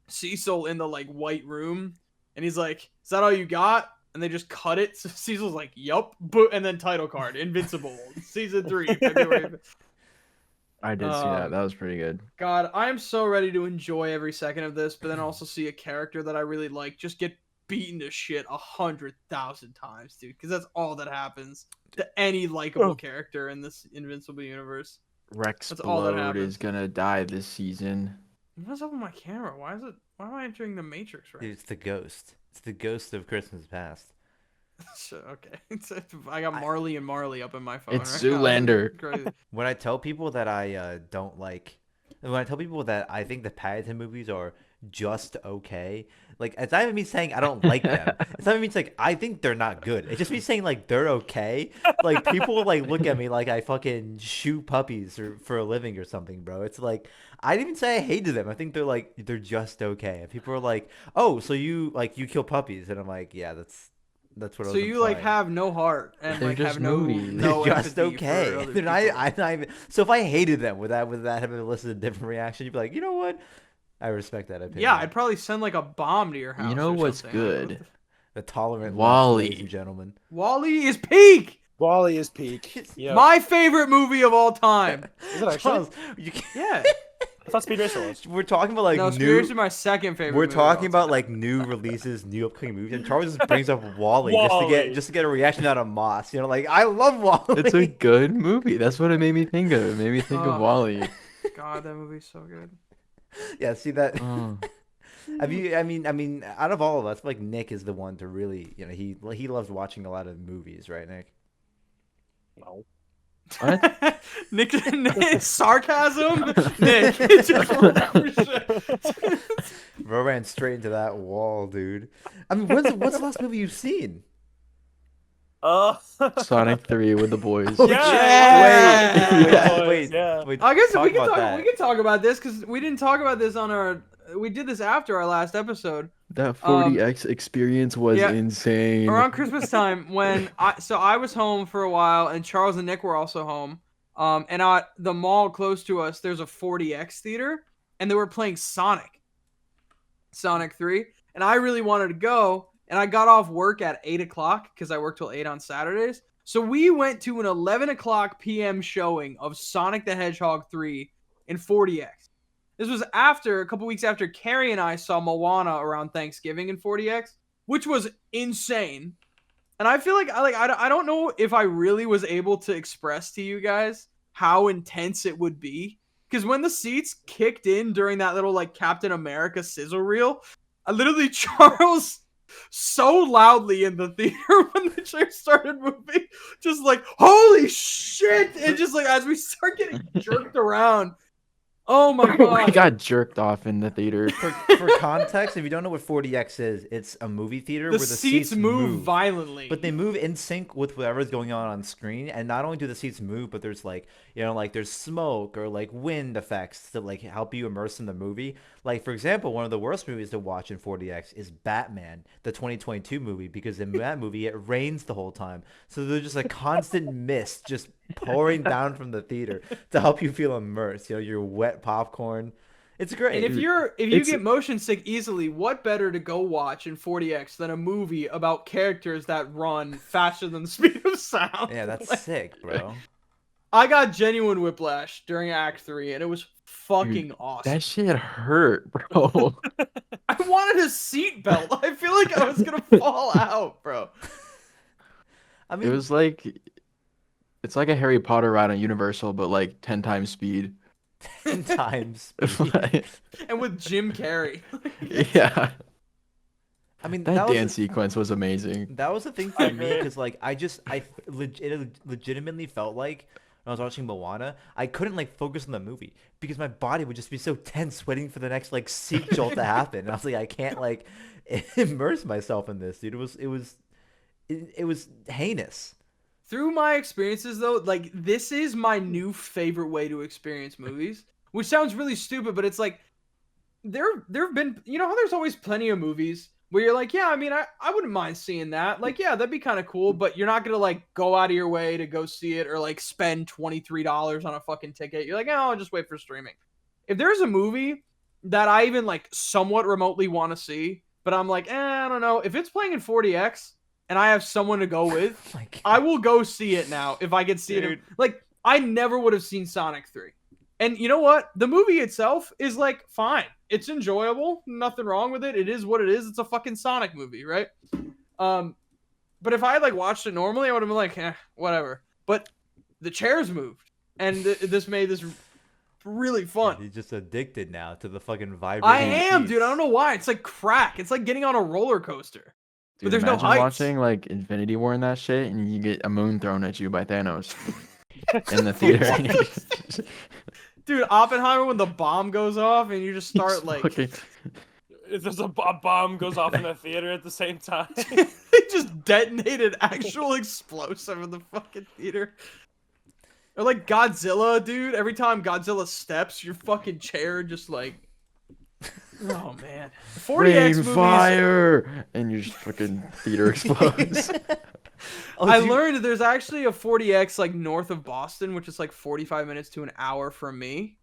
Cecil in the like white room, and he's like, "Is that all you got?" And they just cut it. So Cecil's like, "Yup," and then title card, Invincible, season 3, February. I did see that. That was pretty good. God, I am so ready to enjoy every second of this, but then also see a character that I really like just get beaten to shit 100,000 times, dude. Because that's all that happens to any likable character in this Invincible universe. Rex That's all that Blode happens. is gonna die this season. What's up with my camera? Why am I entering the Matrix right? Dude, it's the ghost. It's the ghost of Christmas past. Okay. I got Marley and Marley up in my phone. It's right now. Zoolander. Crazy. When I tell people that I don't like, when I tell people that I think the Paddington movies are just okay, like it's not even me saying I don't like them. It's not even me saying I think they're not good. It's just me saying like they're okay. Like people like look at me like I fucking shoot puppies for a living or something, bro. It's like I didn't even say I hated them. I think they're just okay. And people are like, oh, so you kill puppies, and I'm like, yeah, that's what I So was you like implying. have no heart and They're like just have no movies. no They're just empathy for okay. other They're not, people. I'm not even, so if I hated them, would that have elicited a different reaction? You'd be like, you know what? I respect that opinion. Yeah, I'd probably send like a bomb to your house. You know or what's something. good? The tolerant left, Wall-E. ladies and gentlemen. Wall-E is peak. Wall-E is peak. Yeah. My favorite movie of all time. Is it actually? Charles, you can't, Yeah. I thought Speed Racer was. we're talking about like No, new. Spears is my second favorite. We're movie of all talking about time. like new releases, new upcoming movies, and Charles just brings up Wally, Wall-E. just to get a reaction out of Moss. You know, like I love Wally. It's a good movie. That's what it made me think of. It made me think of Wally. God, that movie's so good. Yeah, see that. Oh. Have you? I mean, out of all of us, like Nick is the one to really, he loves watching a lot of movies, right, Nick? No. What? Nick, sarcasm. Nick, just Bro ran straight into that wall, dude. I mean, what's the last movie you've seen? Sonic 3 with the boys. Oh, Yeah. Wait, Yeah. wait. I guess talk we can about talk. that. We can talk about this because we didn't talk about this on our. We did this after our last episode. That 40x experience was yeah. insane. Around Christmas time when I was home for a while and Charles and Nick were also home. And at the mall close to us, there's a 40x theater and they were playing Sonic 3. And I really wanted to go. And I got off work at 8 o'clock because I work till 8 on Saturdays. So we went to an 11 o'clock p.m. showing of Sonic the Hedgehog 3 in 40x. This was a couple weeks after Cary and I saw Moana around Thanksgiving in 40x, which was insane. And I feel like I don't know if I really was able to express to you guys how intense it would be. Because when the seats kicked in during that little like Captain America sizzle reel, I literally Charles so loudly in the theater when the chair started moving, just like holy shit! And just like as we start getting jerked around. Oh my god! We got jerked off in the theater. For context, if you don't know what 40X is, it's a movie theater The where the seats move violently. But they move in sync with whatever's going on screen, and not only do the seats move, but there's like, like there's smoke or like wind effects to like help you immerse in the movie. Like for example, one of the worst movies to watch in 40X is Batman, the 2022 movie, because in that movie it rains the whole time. So there's just a constant mist just pouring down from the theater to help you feel immersed. You're wet popcorn. It's great. And if you get motion sick easily, what better to go watch in 40X than a movie about characters that run faster than the speed of sound? Yeah, that's sick, bro. I got genuine whiplash during Act 3, and it was fucking awesome. That shit hurt, bro. I wanted a seatbelt. I feel like I was gonna fall out, bro. I mean, It was like, it's like a Harry Potter ride on Universal, but like 10 times speed. 10 times. And with Jim Carrey. Yeah. I mean, That was dance sequence was amazing. That was the thing for me because like it legitimately felt like when I was watching Moana, I couldn't like focus on the movie because my body would just be so tense waiting for the next like seat jolt to happen. And I was like, I can't like immerse myself in this, dude. It was heinous. Through my experiences, though, like, this is my new favorite way to experience movies, which sounds really stupid, but it's like, there have been, how there's always plenty of movies where you're like, yeah, I mean, I wouldn't mind seeing that. Like, yeah, that'd be kind of cool, but you're not gonna like go out of your way to go see it or like spend $23 on a fucking ticket. You're like, oh, I'll just wait for streaming. If there's a movie that I even like somewhat remotely want to see, but I'm like, I don't know. If it's playing in 40x and I have someone to go with, Oh my God. I will go see it now if I can see it. Dude. Like, I never would have seen Sonic 3. And you know what? The movie itself is like fine. It's enjoyable. Nothing wrong with it. It is what it is. It's a fucking Sonic movie, right? But if I had like watched it normally, I would have been like, whatever. But the chairs moved, and this made this really fun. He's just addicted now to the fucking I vibrating. am, piece. dude. I don't know why. It's like crack. It's like getting on a roller coaster. Dude, But there's no imagine heights. watching like Infinity War and that shit, and you get a moon thrown at you by Thanos in the theater. Dude, Oppenheimer when the bomb goes off and you just start like Fucking- If there's a bomb goes off in the theater at the same time. they just detonated actual explosive in the fucking theater. Or like Godzilla, dude. Every time Godzilla steps, your fucking chair just like oh man. 40x Rain movies. fire, and your fucking theater explodes. Oh, I do you- learned that there's actually a 40x like north of Boston, which is like 45 minutes to an hour from me.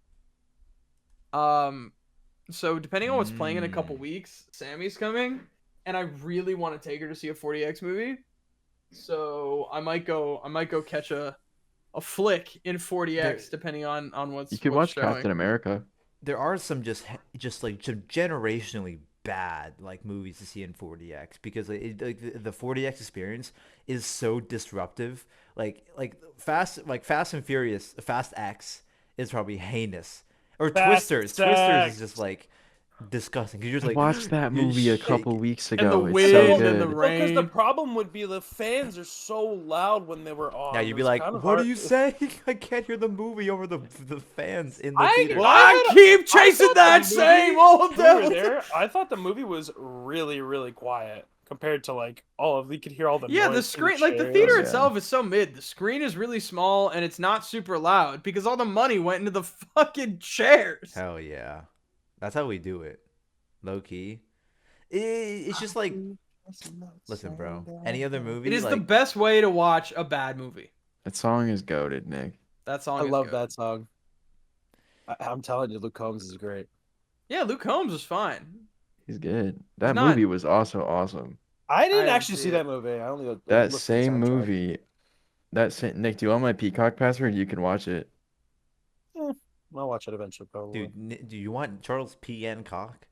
So depending on what's playing in a couple weeks, Sammy's coming, and I really want to take her to see a 40x movie. So I might go catch a flick in 40x depending on what's You could what's watch Captain showing. America. There are some just like some generationally bad like movies to see in 40x because like the 40x experience is so disruptive. Like Fast and Furious, Fast X is probably heinous. Or Fast Twisters. X. Twisters is just like disgusting because you're just I like watched that you movie a shake. couple weeks And the ago. It's wind so and good. the Well, because the rain. problem would be the fans are so loud when they were on. Yeah, you'd be It's like, kinda "What are hard you to- saying? I can't hear the movie over the fans in the I- theater." well, I keep chasing thought that the same movie- old when we were devil. there, I thought the movie was really, really quiet compared to like all of you could hear all the Yeah, noise the from screen, like the chairs. theater Yeah. itself is so mid. The screen is really small and it's not super loud because all the money went into the fucking chairs. Hell yeah, that's how we do it, low key. It's just like, listen, bro. Any other movie? It is the like, best way to watch a bad movie. That song is goated, Nick. That song I is love good. that song. I'm telling you, Luke Combs is great. Yeah, Luke Combs was fine. He's good. That not- movie was also awesome. I didn't didn't actually see see it. that movie. I only That looked at the same soundtrack. movie. Nick, do you want my Peacock password? You can watch it. I'll watch it eventually, probably. dude, do you want Charles P.N. Cock?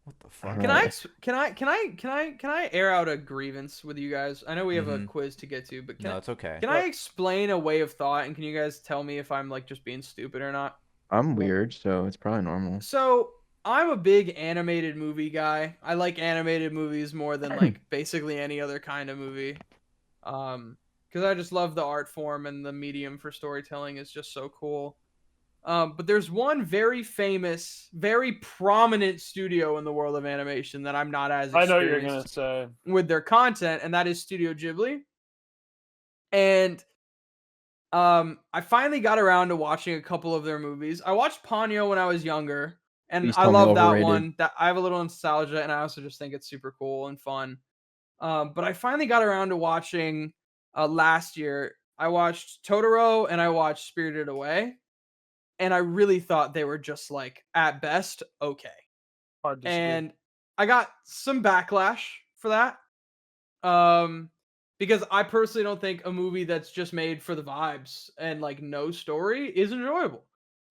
What the fuck? Can Right. I air out a grievance with you guys? I know we have a Mhm. quiz to get to, but No, it's okay. can I explain a way of thought and can you guys tell me if I'm like just being stupid or not? I'm weird, so it's probably normal. So I'm a big animated movie guy. I like animated movies more than like basically any other kind of movie. Because I just love the art form and the medium for storytelling is just so cool. But there's one very famous, very prominent studio in the world of animation that I'm not as I know what you're gonna experienced say. with their content, and that is Studio Ghibli. And I finally got around to watching a couple of their movies. I watched Ponyo when I was younger, and Please I tell me love that overrated. one. That I have a little nostalgia, and I also just think it's super cool and fun. But I finally got around to watching last year. I watched Totoro and I watched Spirited Away, and I really thought they were just like at best okay. Hard to disagree. And I got some backlash for that. Because I personally don't think a movie that's just made for the vibes and like no story is enjoyable.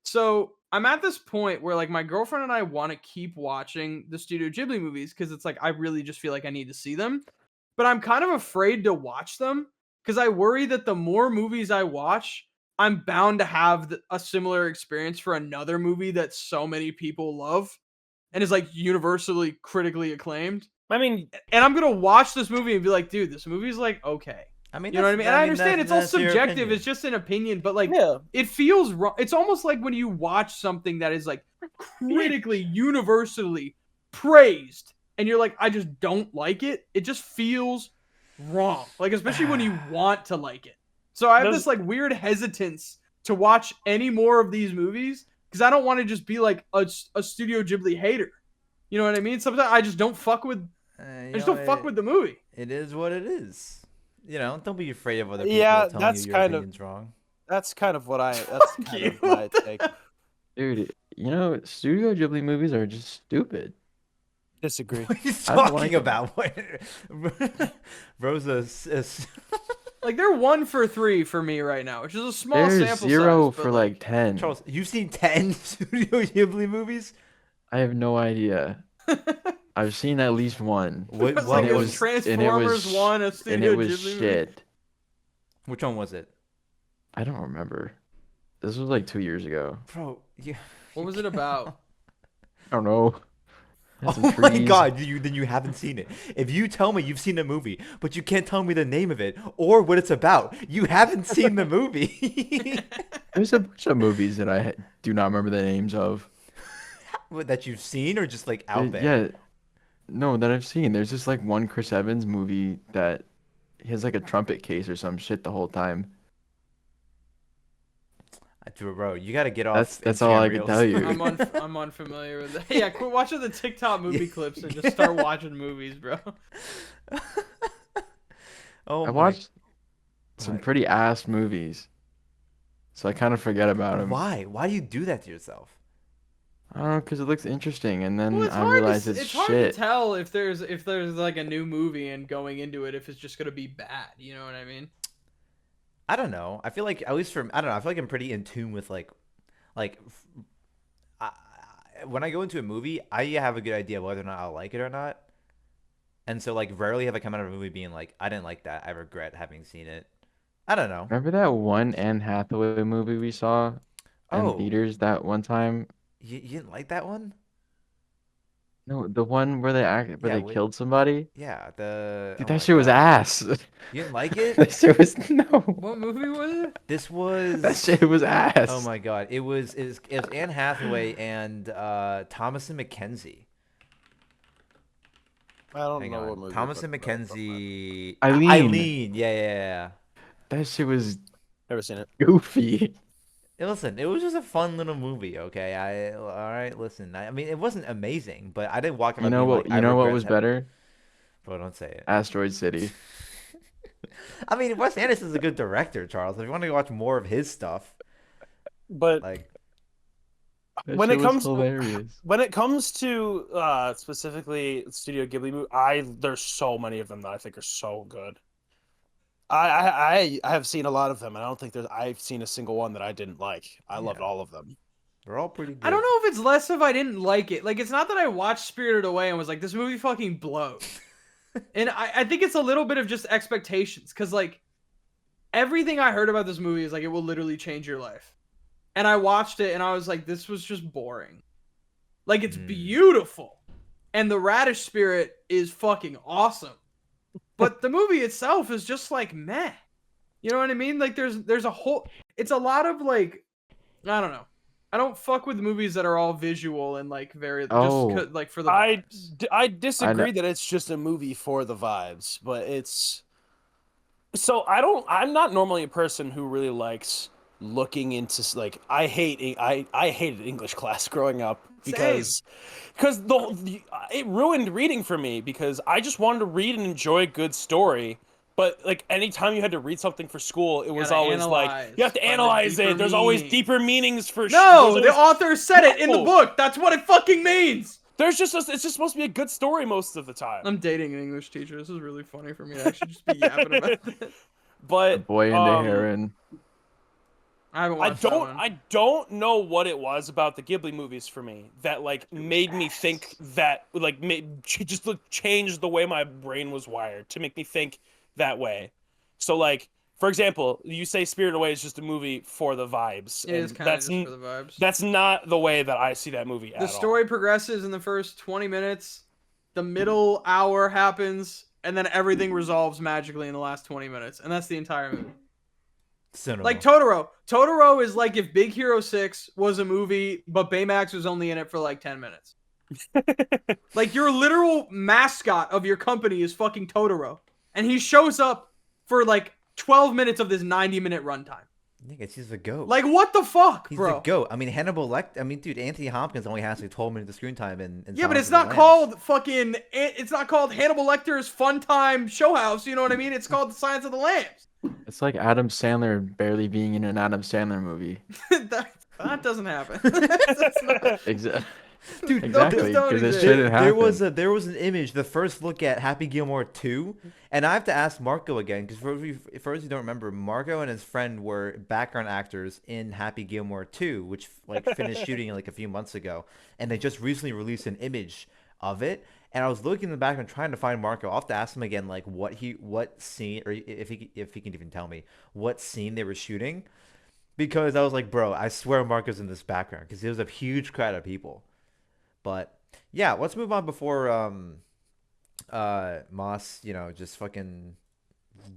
So I'm at this point where like my girlfriend and I want to keep watching the Studio Ghibli movies because it's like I really just feel like I need to see them. But I'm kind of afraid to watch them because I worry that the more movies I watch, I'm bound to have a similar experience for another movie that so many people love and is like universally critically acclaimed. I mean, And I'm gonna watch this movie and be like, dude, this movie's like okay. I mean, You know what I mean? And I understand it's all that's your subjective. opinion. It's just an opinion, but like Yeah. it feels wrong. It's almost like when you watch something that is like critically, universally praised, and you're like, I just don't like it. It just feels wrong. Like especially when you want to like it. So I have There's- this like weird hesitance to watch any more of these movies because I don't want to just be like a Studio Ghibli hater. You know what I mean? Sometimes I just don't fuck with I just don't fuck with the movie. It is what it is. Don't be afraid of other people Yeah, telling that's you your kind of opinion's wrong. that's kind of what I that's Fuck kind you. of my take. Dude, Studio Ghibli movies are just stupid. Disagree. What are you I don't talking like 'em. about? Rosa Like they're 1 for 3 for me right now, which is a small There's sample 0 size. for like 10. Charles, you've seen 10 Studio Ghibli movies? I have no idea. I've seen at least one. What? It's What like and it a was? was Transformers 1, a and Studio it was Ghibli movie. shit. Which one was it, I don't remember. This was like 2 years ago. bro? Yeah. What was it about? I don't know. Had some Oh my trees. god, then you haven't seen it. If you tell me you've seen a movie, but you can't tell me the name of it or what it's about, you haven't seen the movie. There's a bunch of movies that I do not remember the names of. What, that you've seen or just like out there? Yeah, no, that I've seen. There's just like one Chris Evans movie that he has like a trumpet case or some shit the whole time. Bro, you gotta get off. That's all I Instagram can tell Reels. you. I'm unfamiliar with that. Yeah, quit watching the TikTok movie clips and just start watching movies, bro. Oh I my. watched some What? pretty ass movies, so I kind of forget about them. Why? Why do you do that to yourself? I don't know, because it looks interesting, and then Well, it's I hard realize to it's it's hard to shit. tell if there's like a new movie and going into it if it's just gonna be bad. You know what I mean? I don't know. I feel like at least I don't know. I feel like I'm pretty in tune with like I, when I go into a movie, I have a good idea whether or not I'll like it or not. And so like rarely have I come out of a movie being like, I didn't like that. I regret having seen it. I don't know. Remember that one Anne Hathaway movie we saw in Oh, theaters that one time? you didn't like that one? No, the one where Yeah, they wait. killed somebody. Yeah, Dude, oh that my shit was God. ass. You didn't like it? That shit was no. What movie was it? This was That shit was ass. Oh my God. It was Anne Hathaway and Thomas and Mackenzie. I don't Hang know on. what movie. Thomas and but- Mackenzie. Eileen. Eileen. Yeah. That shit was Never seen it. goofy. Hey, listen, it was just a fun little movie, okay? All right, listen. I mean, it wasn't amazing, but I didn't walk out You know being what? like, You know what regret was having-" better? Bro, don't say it. Asteroid City. I mean, Wes Anderson's a good director, Charles. If you want to watch more of his stuff, But like, That When shit it was comes- hilarious. when it comes to specifically Studio Ghibli movie, there's so many of them that I think are so good. I have seen a lot of them, and I don't think I've seen a single one that I didn't like. I loved Yeah. all of them. they're all pretty good. I don't know if it's less if I didn't like it. Like, it's not that I watched Spirited Away and was like, this movie fucking blows. And I think it's a little bit of just expectations. Because, like, everything I heard about this movie is like, it will literally change your life. And I watched it and I was like, this was just boring. Like, it's beautiful. And the radish spirit is fucking awesome. But the movie itself is just like, meh. You know what I mean? Like, there's a whole... It's a lot of, like... I don't know. I don't fuck with movies that are all visual and like very Oh. just like for the I vibes. I disagree that it's just a movie for the vibes, but it's so I'm not normally a person who really likes looking into like I hated English class growing up because it ruined reading for me because I just wanted to read and enjoy a good story. But like anytime you had to read something for school, it was gotta always like analyze, you have to find the analyze deeper it. There's always meaning. deeper meanings for No, there's the always- author said it in the No. book. That's what it fucking means. There's just it's just supposed to be a good story most of the time. I'm dating an English teacher. This is really funny for me to actually just be yapping about it. The But Boy and the Heron. I haven't I watched that one. I don't know what it was about the Ghibli movies for me that like made me think that like just changed the way my brain was wired to make me think that way. So like for example, you say Spirited Away is just a movie for the vibes. It is and kind of that's just for the vibes. that's not the way that I see that movie at The all. story progresses in the first 20 minutes. The middle hour happens, and then everything resolves magically in the last 20 minutes, and that's the entire movie. Cinema. Like Totoro. Totoro is like if Big Hero 6 was a movie, but Baymax was only in it for like 10 minutes. Like your literal mascot of your company is fucking Totoro. And he shows up for like 12 minutes of this 90-minute runtime. Nigga, he's the goat. Like, what the fuck, He's bro? the goat. I mean, Hannibal Lecter. I mean, dude, Anthony Hopkins only has like 12 minutes of screen time in Yeah, but Silence it's of the not Lambs. called fucking. It's not called Hannibal Lecter's Fun Time Showhouse. You know what I mean? It's called The Science of the Lambs. It's like Adam Sandler barely being in an Adam Sandler movie. that doesn't happen. That's not, Exactly. Dude, Exactly, don't because it exist. shouldn't happen. there was an image, the first look at Happy Gilmore 2, and I have to ask Marco again because for those who don't remember, Marco and his friend were background actors in Happy Gilmore 2, which like finished shooting like a few months ago, and they just recently released an image of it. And I was looking in the background trying to find Marco. I'll have to ask him again, like what scene, or if he can even tell me what scene they were shooting, because I was like, bro, I swear Marco's in this background because there was a huge crowd of people. But yeah, let's move on before Moss, just fucking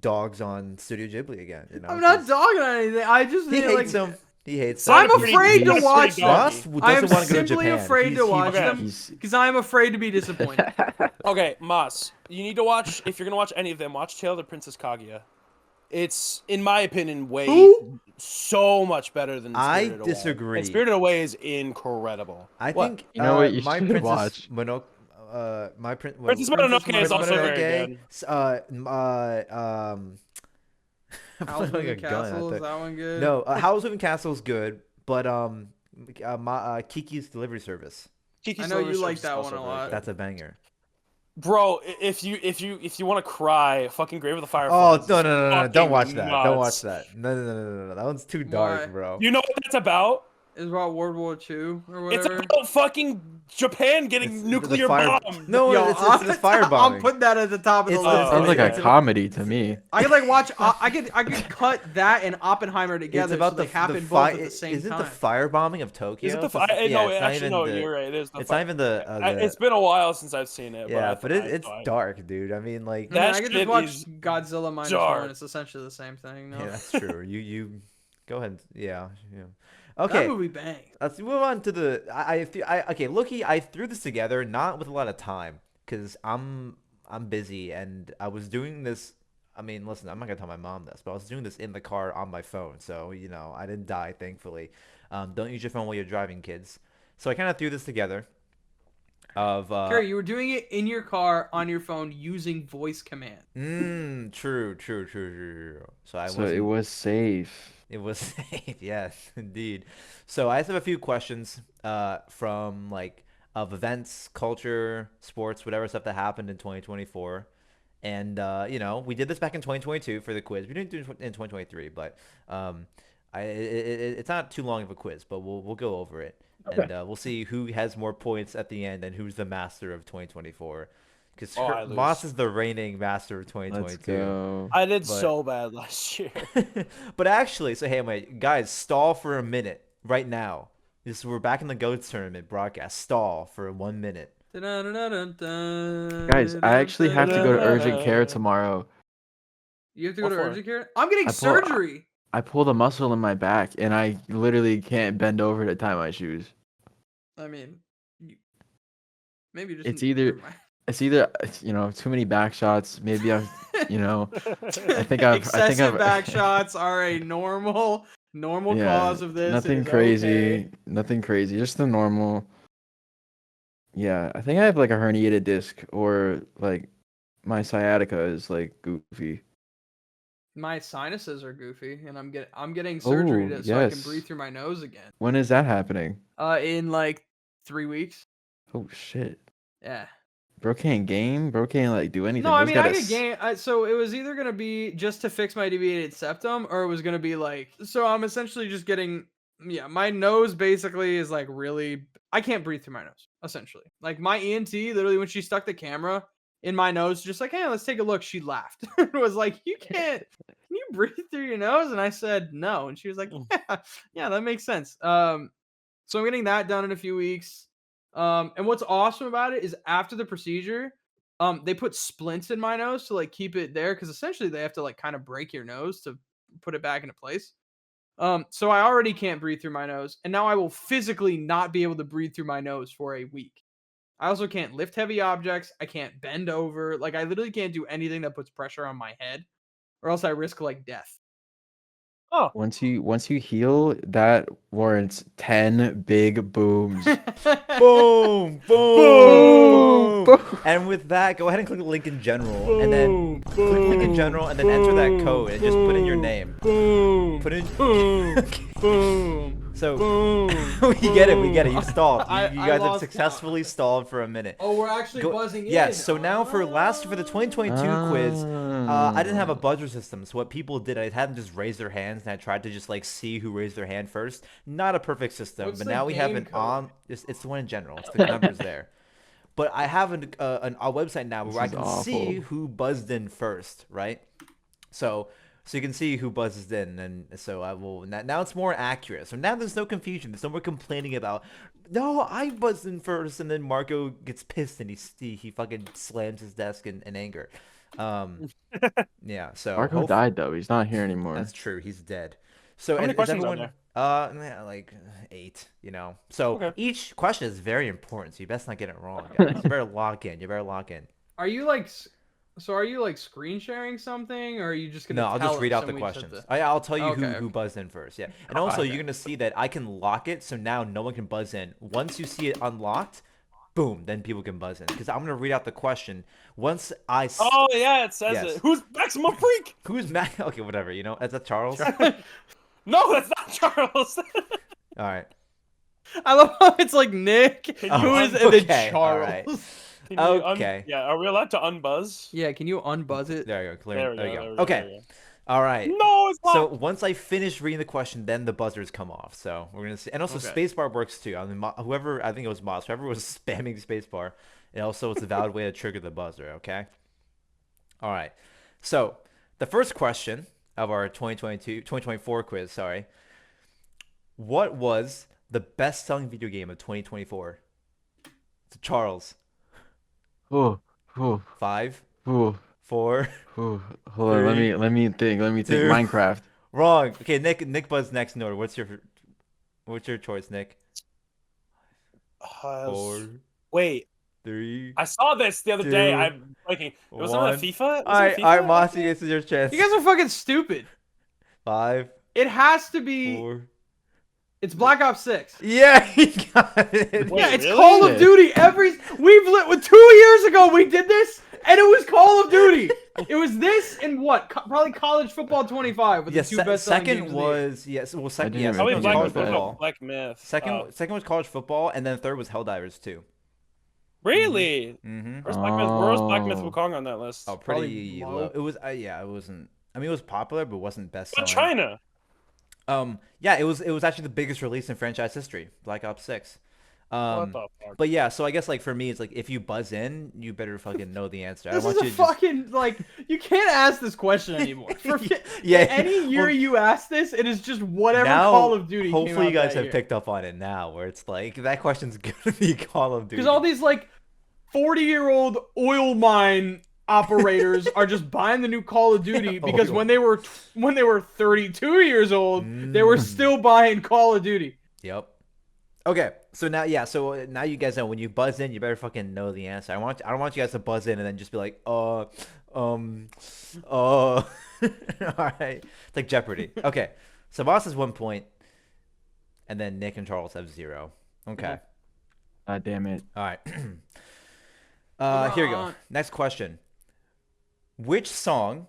dogs on Studio Ghibli again. I'm not 'cause dogging on anything. I just he feel hates like them. He hates Sounded them. I'm afraid to that's watch pretty them. Moss doggy. I am doesn't want to go to simply Japan. afraid to watch okay. them because I'm afraid to be disappointed. Okay, Moss, you need to watch, if you're gonna watch any of them, watch Tale of the Princess Kaguya. It's, in my opinion, Who? so much better than I Spirited Away. disagree. And Spirited Away is incredible. I What? think You know what you my should Princess watch? Princess Mononoke is also very good. I'm Howl's putting a Moving gun Castle, out is there. that one good? No, Howl's Moving Castle is good, but Kiki's Delivery Service, Kiki's I know you Delivery like Service is that also one a very lot. good. that's a banger. Bro, if you want to cry, fucking Grave of the Oh Fireflies. no! Don't watch that. Don't watch nuts. that. No! That one's too Why? dark, bro. You know what that's about? Is about World War II or It's whatever. about fucking Japan getting It's nuclear the fire. bombed. No, Yo, it's the I'm firebombing. putting that at the top of the It's list. the- Sounds like yeah. a comedy to me. I could like watch. I could cut that and Oppenheimer It's together. about so the they happen the both fi- at the same Isn't time. the firebombing of Tokyo? Is it the It's- fire? yeah, No, it's not actually, even no. the- You're right. It is the It's fire. not even the. It's been a while since I've seen it. Yeah, but, but it's dark, dude. I mean, like. I mean, That I could shit just watch is Godzilla minus dark. one. It's essentially the same thing. No, Yeah, that's true. You go ahead. Yeah. that Okay. movie bang. Let's move on to the. Okay, Loki. I threw this together not with a lot of time because I'm busy and I was doing this. I mean, listen, I'm not gonna tell my mom this, but I was doing this in the car on my phone, so I didn't die, thankfully. Don't use your phone while you're driving, kids. So I kind of threw this together. Of Cary, you were doing it in your car on your phone using voice command. True. So I So wasn't. it was safe. It was safe, yes, indeed. So I just have a few questions from of events, culture, sports, whatever stuff that happened in 2024. And we did this back in 2022 for the quiz. We didn't do it in 2023, but it's not too long of a quiz, but we'll go over it. And we'll see who has more points at the end and who's the master of 2024. Because I lose. Moss is the reigning master of Let's 2022. go. I did But- so bad last year. But actually, so hey, wait, guys, stall for a minute right now. We're back in the GOATS tournament broadcast. Stall for 1 minute. Guys, I actually have to go to urgent care tomorrow. You have to go What to for? urgent care. I'm getting I pull- surgery. I pulled a muscle in my back and I literally can't bend over to tie my shoes. I mean, maybe just. It's either too many back shots. Maybe I've I think I've excessive back shots are a normal cause of this. Nothing It's crazy. okay. Nothing crazy. Just the normal. Yeah, I think I have like a herniated disc or like my sciatica is like goofy. My sinuses are goofy, and I'm getting surgery Oh, so I can yes. breathe through my nose again. When is that happening? In like 3 weeks. Oh shit. Yeah. Bro can't game. Bro can't like do anything. No, I Bro's mean I gotta could gain. So it was either gonna be just to fix my deviated septum, or it was gonna be like. So I'm essentially just getting. Yeah, my nose basically is like really. I can't breathe through my nose. Essentially, like my ENT, literally when she stuck the camera in my nose, just like, hey, let's take a look. She laughed. It was like, you can't. Can you breathe through your nose? And I said no, and she was like, yeah, that makes sense. So I'm getting that done in a few weeks. And what's awesome about it is after the procedure, they put splints in my nose to like keep it there because essentially they have to like kind of break your nose to put it back into place. So I already can't breathe through my nose, and now I will physically not be able to breathe through my nose for a week. I also can't lift heavy objects. I can't bend over. Like I literally can't do anything that puts pressure on my head, or else I risk like death. Oh, Once you heal, that warrants 10 big booms. Boom, boom, Boom! And with that, go ahead and click the link in general, and then click link in general, and then enter that code, and just put in your name. Boom. Put in. Boom. Okay. Boom. So Boom. we get it. We get it. You've stalled. You I guys have lost successfully count. stall for a minute. Oh, we're actually Go- buzzing in. Yes. So now for the 2022 quiz, I didn't have a Ah. buzzer system. So what people did, I had them just raise their hands, and I tried to just like see who raised their hand first. Not a perfect system, What's but the now we have game an code? on. It's the one in general. It's the numbers there. But I have a website now This where I is can see awful. who buzzed in first, right? So you can see who buzzes in, and so I will now it's more accurate. So now there's no confusion. There's no more complaining about, no, I buzzed in first, and then Marco gets pissed and he fucking slams his desk in anger. Yeah. So Marco died though. He's not here anymore. that's true. He's dead. So How many is questions are everyone? Yeah, like 8. So Okay. each question is very important. So you best not get it wrong, guys. You better lock in. You better lock in. Are you like screen sharing something, or are you just gonna? No, I'll tell just read us out the and we just have questions. to- I'll tell you Okay, who okay. buzzed in first. Yeah, and also Okay. you're gonna see that I can lock it, so now no one can buzz in. Once you see it unlocked, boom, then people can buzz in. Because I'm gonna read out the question. Once oh yeah, it says Yes. it. Who's Maximum Freak? who's Mac? Okay, whatever. Is that Charles? No, that's not Charles. All right. I love how it's like Nick, Can you who is, un- and then okay, Charles. alright. Can you Okay. yeah, are we allowed to unbuzz? Yeah, can you unbuzz it? There you go. Clear. There we There go. you There go. we go. Okay. There we go. All right. No, it's So not. once I finish reading the question, then the buzzers come off. So we're gonna see, and also Okay. spacebar works too. I mean, whoever, I think it was Moss, whoever was spamming spacebar, it also it's a valid way to trigger the buzzer. Okay. All right. So the first question of our 2024 quiz. Sorry. What was the best-selling video game of 2024? So Charles. Ooh, ooh, 5, ooh, 4. ooh. Hold on. Let 3, me think. Let me think. 2. Minecraft. Wrong. Okay, Nick buzzed next in order. What's your choice, Nick? Uh, 4, Wait, 3. I saw this the other 2, day. I'm thinking it was some of the FIFA. Was it All FIFA? right, Mossy, this is your chance. You guys are fucking stupid. 5, It has to be. 4. It's Black Ops 6. Yeah, he got it. Wait, Yeah, it's really? Call of Duty. We've lit 2 years ago. We did this, and it was Call of Duty. It was this and what? Probably College Football 25 with Yes, the two best selling second games of the year. was yes. Well, I second, didn't yeah, even Probably second was think Black college about that. football. Black Myth. Second was college football, and then third was Helldivers 2. Really? Mm-hmm. Where's Black Myth? Where was Black Myth Oh. Wukong on that list? Oh, Probably pretty low. low. It was yeah, it wasn't. I mean, it was popular, but wasn't best But selling. China. Yeah, it was actually the biggest release in franchise history, Black Ops 6. What the fuck? But yeah, so I guess like for me, it's like if you buzz in, you better fucking know the answer. I This want is you a to just fucking like you can't ask this question anymore. Yeah, Any year well, you ask this, it is just whatever now, Call of Duty. hopefully you guys have picked up on it now, where it's like that question's gonna be Call of Duty. because all these like 40-year-old oil mine operators are just buying the new Call of Duty because Oil. when they were 32 years old, they were still buying Call of Duty. Yep. Okay, so now you guys know when you buzz in, you better fucking know the answer. I don't want you guys to buzz in and then just be like, all right. It's like Jeopardy. Okay, so Boss has 1 point, and then Nick and Charles have 0. Okay. God damn it. All right. Here we go. on. Next question. Which song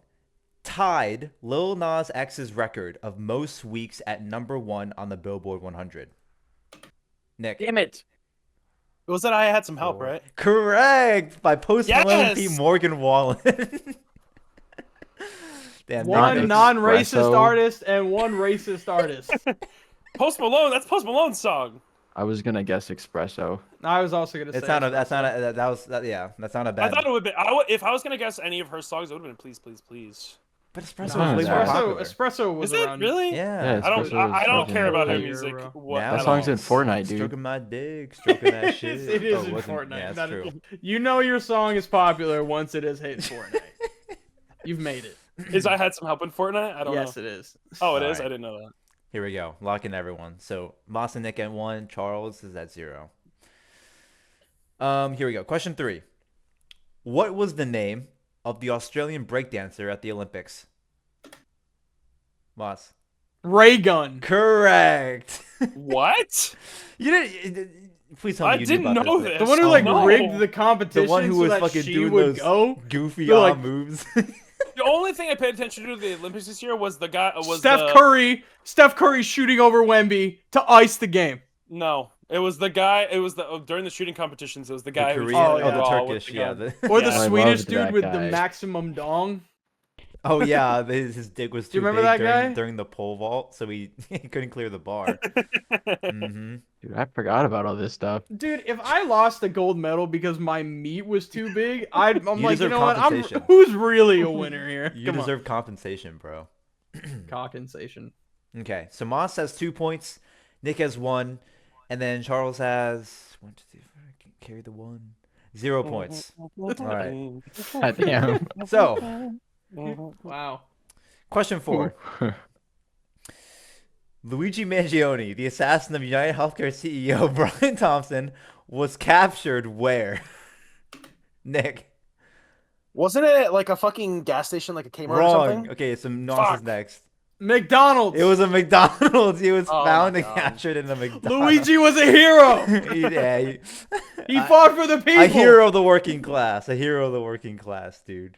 tied Lil Nas X's record of most weeks at #1 on the Billboard 100? Nick. Damn it. It was that I had some help, 4. right? Correct. By Post Malone P. Yes! Morgan Wallen. Damn, One Nick. non-racist Espresso. artist and one racist artist. Post Malone. That's Post Malone's song. I was gonna guess espresso. I was also gonna say That's not a. espresso. That's not a I bad. thought it would be. If I was gonna guess any of her songs, it would have been Please, Please, Please. But espresso No, was way more it's popular. Espresso was Is it around. really? Yeah. Yeah, I don't. Espresso I is don't fucking care about her hype. music. Bro. What, Now at That song's all. in Fortnite, dude. Stroking my dick, stroking that shit. It is Oh, in wasn't- Fortnite. Yeah, That that's is- true. You know your song is popular once it is hit Fortnite. You've made it. Is I had some help in Fortnite? I don't Yes, know. it is. Oh, it is. Alright. I didn't know that. Here we go. Lock in everyone. So Moss and Nick at 1. Charles is at 0. Here we go. Question 3. What was the name of the Australian breakdancer at the Olympics? Moss. Ray gun. Correct. What? You didn't. Please tell me I you knew didn't about know this. this. The one who Oh like my- rigged the competition The one who so was that fucking she doing would those go. goofy They're like- moves. The only thing I paid attention to the Olympics this year was the guy was Steph Curry shooting over Wemby to ice the game. No, it was the guy. It was during the shooting competitions. It was the guy who was Korean, Oh, shooting yeah. the raw with Turkish, the yeah. gun. Or the Yeah. I Swedish loved dude that with the guy. maximum dong. Oh yeah, his dick was Do too you remember big that guy? during the pole vault, so he couldn't clear the bar. hmm Dude, I forgot about all this stuff. Dude, if I lost a gold medal because my meat was too big, I'm You like, you deserve know what? compensation. Who's really a winner here? You Come deserve compensation, bro. on. Compensation. Okay, so Moss has 2 points, Nick has 1, and then Charles has 1, 2, 3, 4. I can carry the 1. 0 points. All right. God damn. So, Wow. question 4. Luigi Mangione, the assassin of United Healthcare CEO Brian Thompson, was captured where? Nick. Wasn't it like a fucking gas station, like a Kmart or Wrong. something? Okay, so Moss is Fuck. next. McDonald's. It was a McDonald's. He was Oh found my and God. captured in a McDonald's. Luigi was a hero. Yeah, He fought for the people. a hero of the working class. A hero of the working class, dude.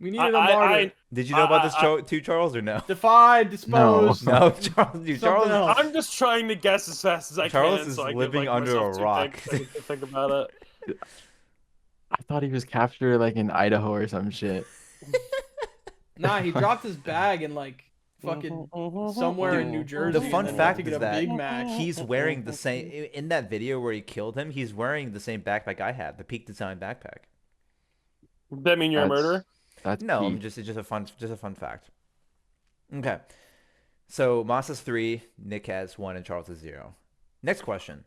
We needed a martyr. Did you know about this too, Charles, or no? Defied, disposed. No, Charles. Dude, Something Charles. else. I'm just trying to guess as fast as I Charles can. is so I living give, like, under myself a 2 rock. seconds to think about it. I thought he was captured like in Idaho or some shit. Nah, he dropped his bag in like fucking somewhere in New Jersey. The fun and then went fact to get is a that Big Mac. he's wearing the same in that video where he killed him. He's wearing the same backpack I had, the Peak Design backpack. Does that mean you're a That's- murderer? That's No, peak. I'm just it's just a fun fact. Okay, so Moss has 3, Nick has 1, and Charles has 0. Next question.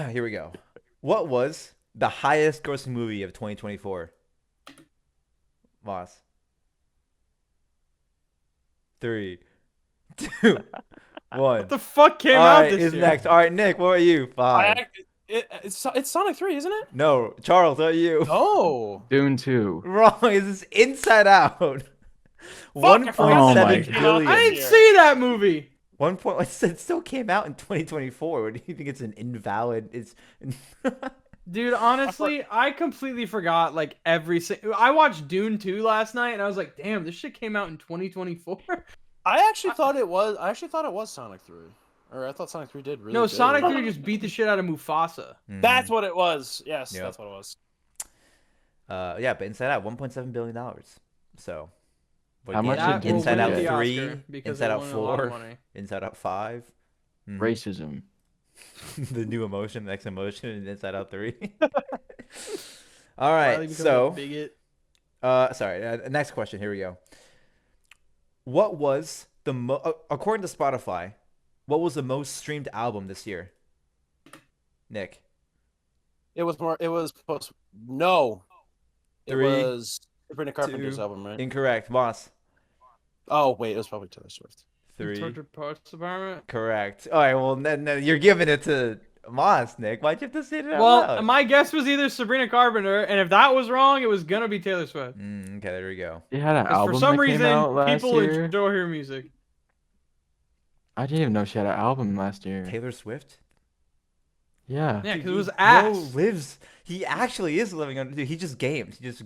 Here we go. What was the highest grossing movie of 2024? Moss. 3, 2, 1. What the fuck came All out right, this is year? next. All right, Nick, what are you? 5. It's Sonic 3, isn't it? No, Charles, what are you? Oh. Dune 2. Wrong. Is this Inside Out? I forgot 1.7 that came out billion. I this didn't year. see that movie. 1 point. It still came out in 2024. What do you think? It's an invalid. It's. Dude, honestly, I completely forgot like I watched Dune 2 last night and I was like, damn, this shit came out in 2024. I actually thought it was. Sonic 3, or I thought Sonic 3 did really. No, good. Sonic 3 just beat the shit out of Mufasa. That's what it was. Yes, Yep. that's what it was. Yeah, but Inside Out, $1.7 billion. So. what How do you much get? did Dune Inside win Out the 3, Oscar because Inside it Out won a lot of 4, money. Inside Out 5. Mhm. Racism. The new emotion, the next emotion, and Inside Out 3. All Riley right, becomes a so bigot. next question. Here we go. What was the according to Spotify, what was the most streamed album this year? Nick. It was more. It was post. No. It 3, was Sabrina Carpenter's 2, album, right? Incorrect. Moss. Oh wait, it was probably Taylor Swift. 3. Tortured Post Department. Correct. All right. Well, then you're giving it to Moss, Nick. Why'd you have to say it out Well, loud? my guess was either Sabrina Carpenter, and if that was wrong, it was gonna be Taylor Swift. Okay, there we go. He had an 'Cause album for some that came reason, out last people year. enjoy her music. I didn't even know she had an album last year. Taylor Swift. Yeah. Yeah, Dude, because it was he ass. lives. He actually is living on. Dude, he just games. He just.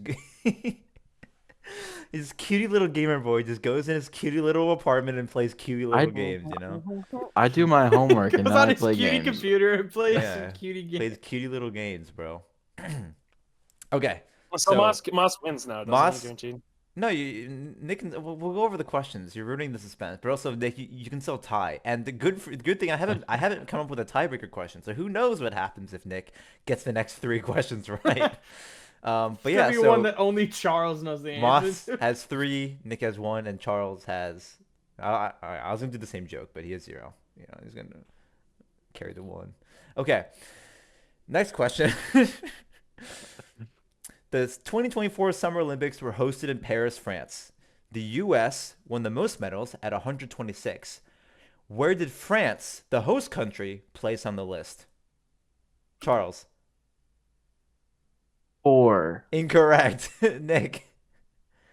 His cutie little gamer boy just goes in his cutie little apartment and plays cutie little games. You know, I do my homework and Goes now on I his play cutie games. computer and plays Yeah, some cutie games. plays cutie little games, bro. Okay. So, So- Moss wins now. Doesn't Moss- he, guaranteed? No, Nick. We'll go over the questions. You're ruining the suspense, but also Nick, you can still tie. And the good thing I haven't come up with a tiebreaker question. So who knows what happens if Nick gets the next 3 questions right? But It's yeah, gonna be so one that only Charles knows the answer Moss to. has 3, Nick has 1, and Charles has. I was gonna do the same joke, but he has 0. You know, he's gonna carry the 1. Okay. Next question. The 2024 Summer Olympics were hosted in Paris, France. The U.S. won the most medals at 126. Where did France, the host country, place on the list? Charles. 4. Incorrect. Nick.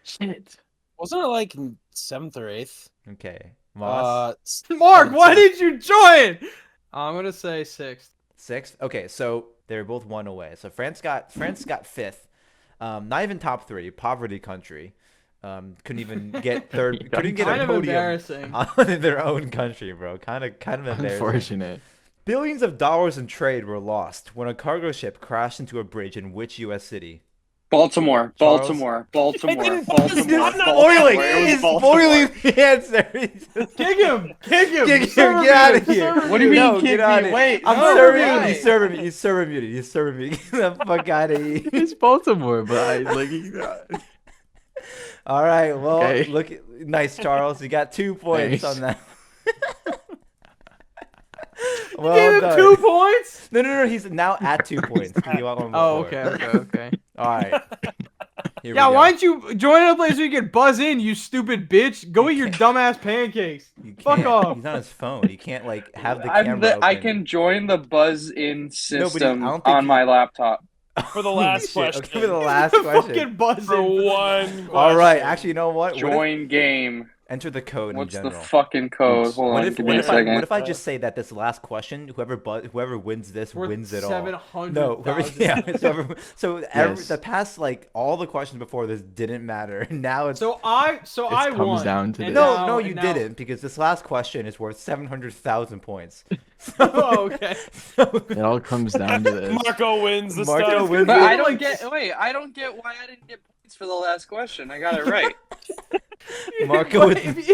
Shit. Wasn't it like 7th or 8th? Okay. Moss. Mark, why did you join? I'm gonna say sixth. Sixth. Okay, so they're both one away. So France got fifth. Not even top three. Poverty country. Couldn't even get third. Couldn't get Kind a of podium embarrassing. on their own country, bro. Kind of embarrassing. Unfortunate. Billions of dollars in trade were lost when a cargo ship crashed into a bridge in which U.S. city? Baltimore, Charles? Baltimore, Baltimore, didn't- Baltimore. I'm not Baltimore. Spoiling! It was He's Baltimore. spoiling the answer. Kick him! Kick him! Get Server out muted, of here! server What do you muted. mean, No, kick get out me? of Wait, I'm no, serving why? you. He's serving me. He's serving me. He's serving me. Get the fuck out of here. It's Baltimore, but I like. All right. Well, Okay. look. Nice, Charles. You got 2 points Thanks. on that. You Well gave him done. 2 points? No. He's now at 2 points. You want one Oh, more. okay. All right. Here Yeah, we go. why don't you join a place where you can buzz in, you stupid bitch? Go eat your dumbass pancakes. You Fuck can't- off. He's on his phone. You can't like have the I'm camera. I open. can join the buzz-in I system don't think on you- my laptop. For the Holy last shit. question. Okay, for the last question. Fucking buzz For in. one. All right. question. Actually, you know what? What if- Join game. enter the code What's in the general. fucking code? Hold What on, if, give what, me a if I, second. what if I just say that this last question, whoever wins this Worth wins it all? 700,000. No, whoever, Yes. the past like all the questions before this didn't matter. Now it's So I comes won. down to and this. now- no, and you now- didn't because this last question is worth 700,000 points. Oh, okay. It all comes down to this. Marco wins the Marco stuff. wins But it. I don't get. Wait, I don't get why I didn't get points for the last question. I got it right. Marco But with-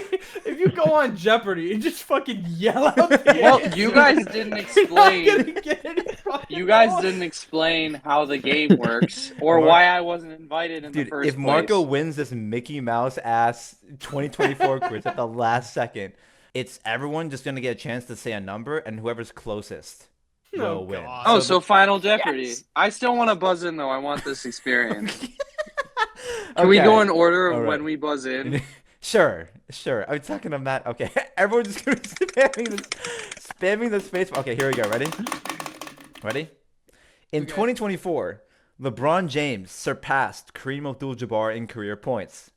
if you go on Jeopardy and just fucking yell out the Well, answer, you guys didn't you're not explain. gonna get any fucking You guys points. didn't explain how the game works or Mar- why I wasn't invited in the Dude, first if Marco place. wins this Mickey Mouse ass 2024 quiz at the last second, it's everyone just gonna get a chance to say a number, and whoever's closest Oh, will win. God. Oh, so Final Jeopardy. Yes. I still want to buzz in though. I want this experience. Can we Okay. go in order of All right. when we buzz in? Sure. I'm talking to Matt. Okay, everyone's just gonna be spamming the space. Okay, here we go. Ready? In Okay. 2024, LeBron James surpassed Kareem Abdul-Jabbar in career points.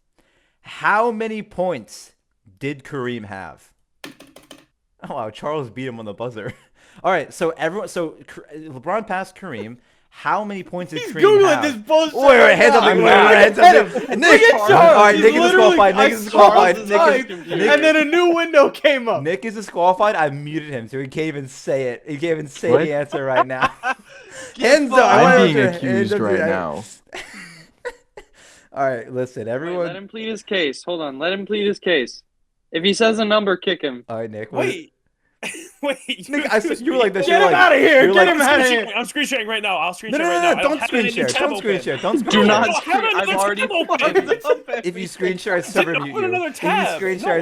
How many points did Kareem have? Oh wow, Charles beat him on the buzzer. All right, so LeBron passed Kareem. How many points did He's Kareem googling have? this bullshit. Wait, hands up, right Nick. now. Hands Look up, at Nick. Charles. All right, He's Nick is literally- disqualified. Nick I is saw disqualified. the Nick type, is, and then a new window came up. Nick is disqualified. I muted him, so he can't even say it. He can't even say What? the answer right now. Hands up. I I'm want being to- hands accused up, right dude. now. All right, listen, Wait, everyone. let him plead his case. Hold on. Let him plead his case. If he says a number, kick him. All right, Nick. what- Wait. Wait. Nick, you were like this. Get you were him like, out of here! you were Get like- him out of here! I'm screen sharing right now. I'll screen No, share no, right no, now. no! I Don't have screen any share. tab Don't screen open. share. Don't screen Do share. not I don't have I've another already- tab open. If you screen share, I I sever didn't mute open you. another If you tab. screen No, share,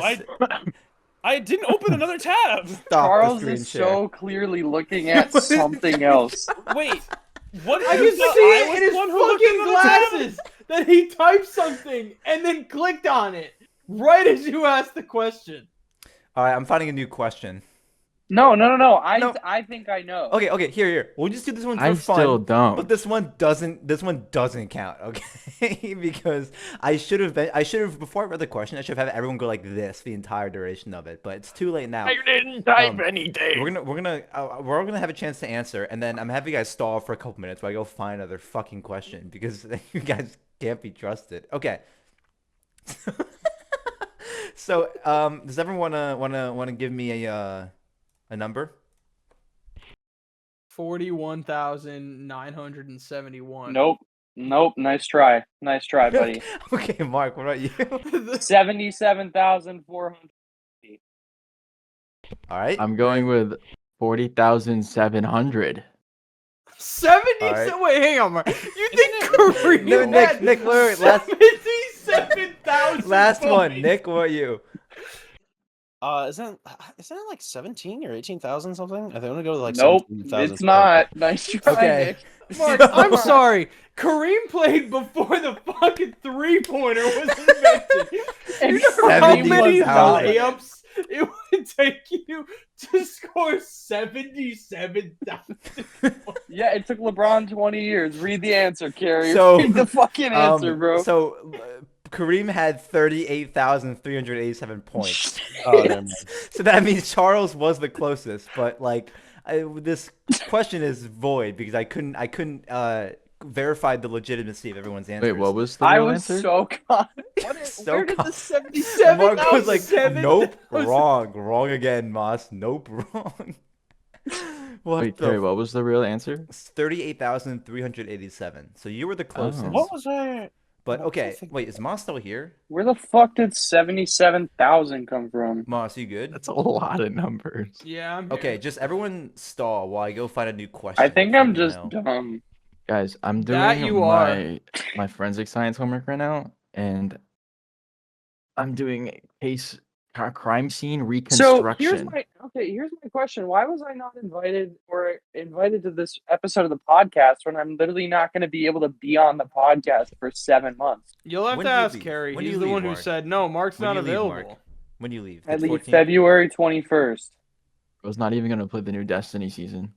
I didn't open another tab. stop Charles the screen is share. so clearly looking at something else. Wait. What? I you can see thought I it was in his the one who looked at fucking another tab? glasses that he typed something and then clicked on it right as you asked the question. All right, I'm finding a new question. No. No. I think I know. Okay. Here. We'll just do this one for I fun. still don't. But this one doesn't count, okay? Because I should have before I read the question, I should have had everyone go like this the entire duration of it. But it's too late now. I didn't type Um, anything. we're all gonna have a chance to answer, and then I'm having you guys stall for a couple minutes while I go find another fucking question because you guys can't be trusted. Okay. So, does everyone wanna give me a number? 41,971. Nope. Nice try, buddy. Okay, Mark, what about you? 77,400. All right. I'm going with 40,700. 70? All right. Wait, hang on, Mark. You think Kareem No, had Nick, wait, last 77,000 one. points? Nick, what are you? Isn't it like 17 or 18,000 something? I think I'm gonna go to like Nope, 17,000. it's not. Nice try, Okay. Nick. Mark, I'm sorry. Kareem played before the fucking three-pointer was invented. You know how many 71,000. layups it would take you to score 77,000? Yeah, it took LeBron 20 years. Read the answer, Cary. So, Read the fucking answer, bro. So, Kareem had 38,387 points. Oh, never mind. So that means Charles was the closest, but like this question is void because I couldn't verify the legitimacy of everyone's answers. Wait, what was the I real was answer? so confident. So Where did the confident. 77 Mark was like, Seven nope, thousand. wrong again, Moss. Nope, wrong. What Wait, the Carrie, what was the real answer? 38,387. So you were the closest. Oh. What was I? But what was I okay, thinking? wait, is Moss still here? Where the fuck did 77,000 come from? Moss, you good? That's a lot of numbers. Yeah, I'm Okay, here. just everyone stall while I go find a new question. I think for I'm you just now. dumb. Guys, I'm That doing you are. my forensic science homework right now, and I'm doing crime scene So reconstruction. here's my question. Why was I not invited to this episode of the podcast when I'm literally not going to be able to be on the podcast for 7 months? You'll have When to do you ask leave? Carrie. When do He's you the leave, one who Mark? said no. Mark's When not do you leave, available. Mark? When do you leave? I The leave 14th? February 21st. I was not even gonna play the new Destiny season.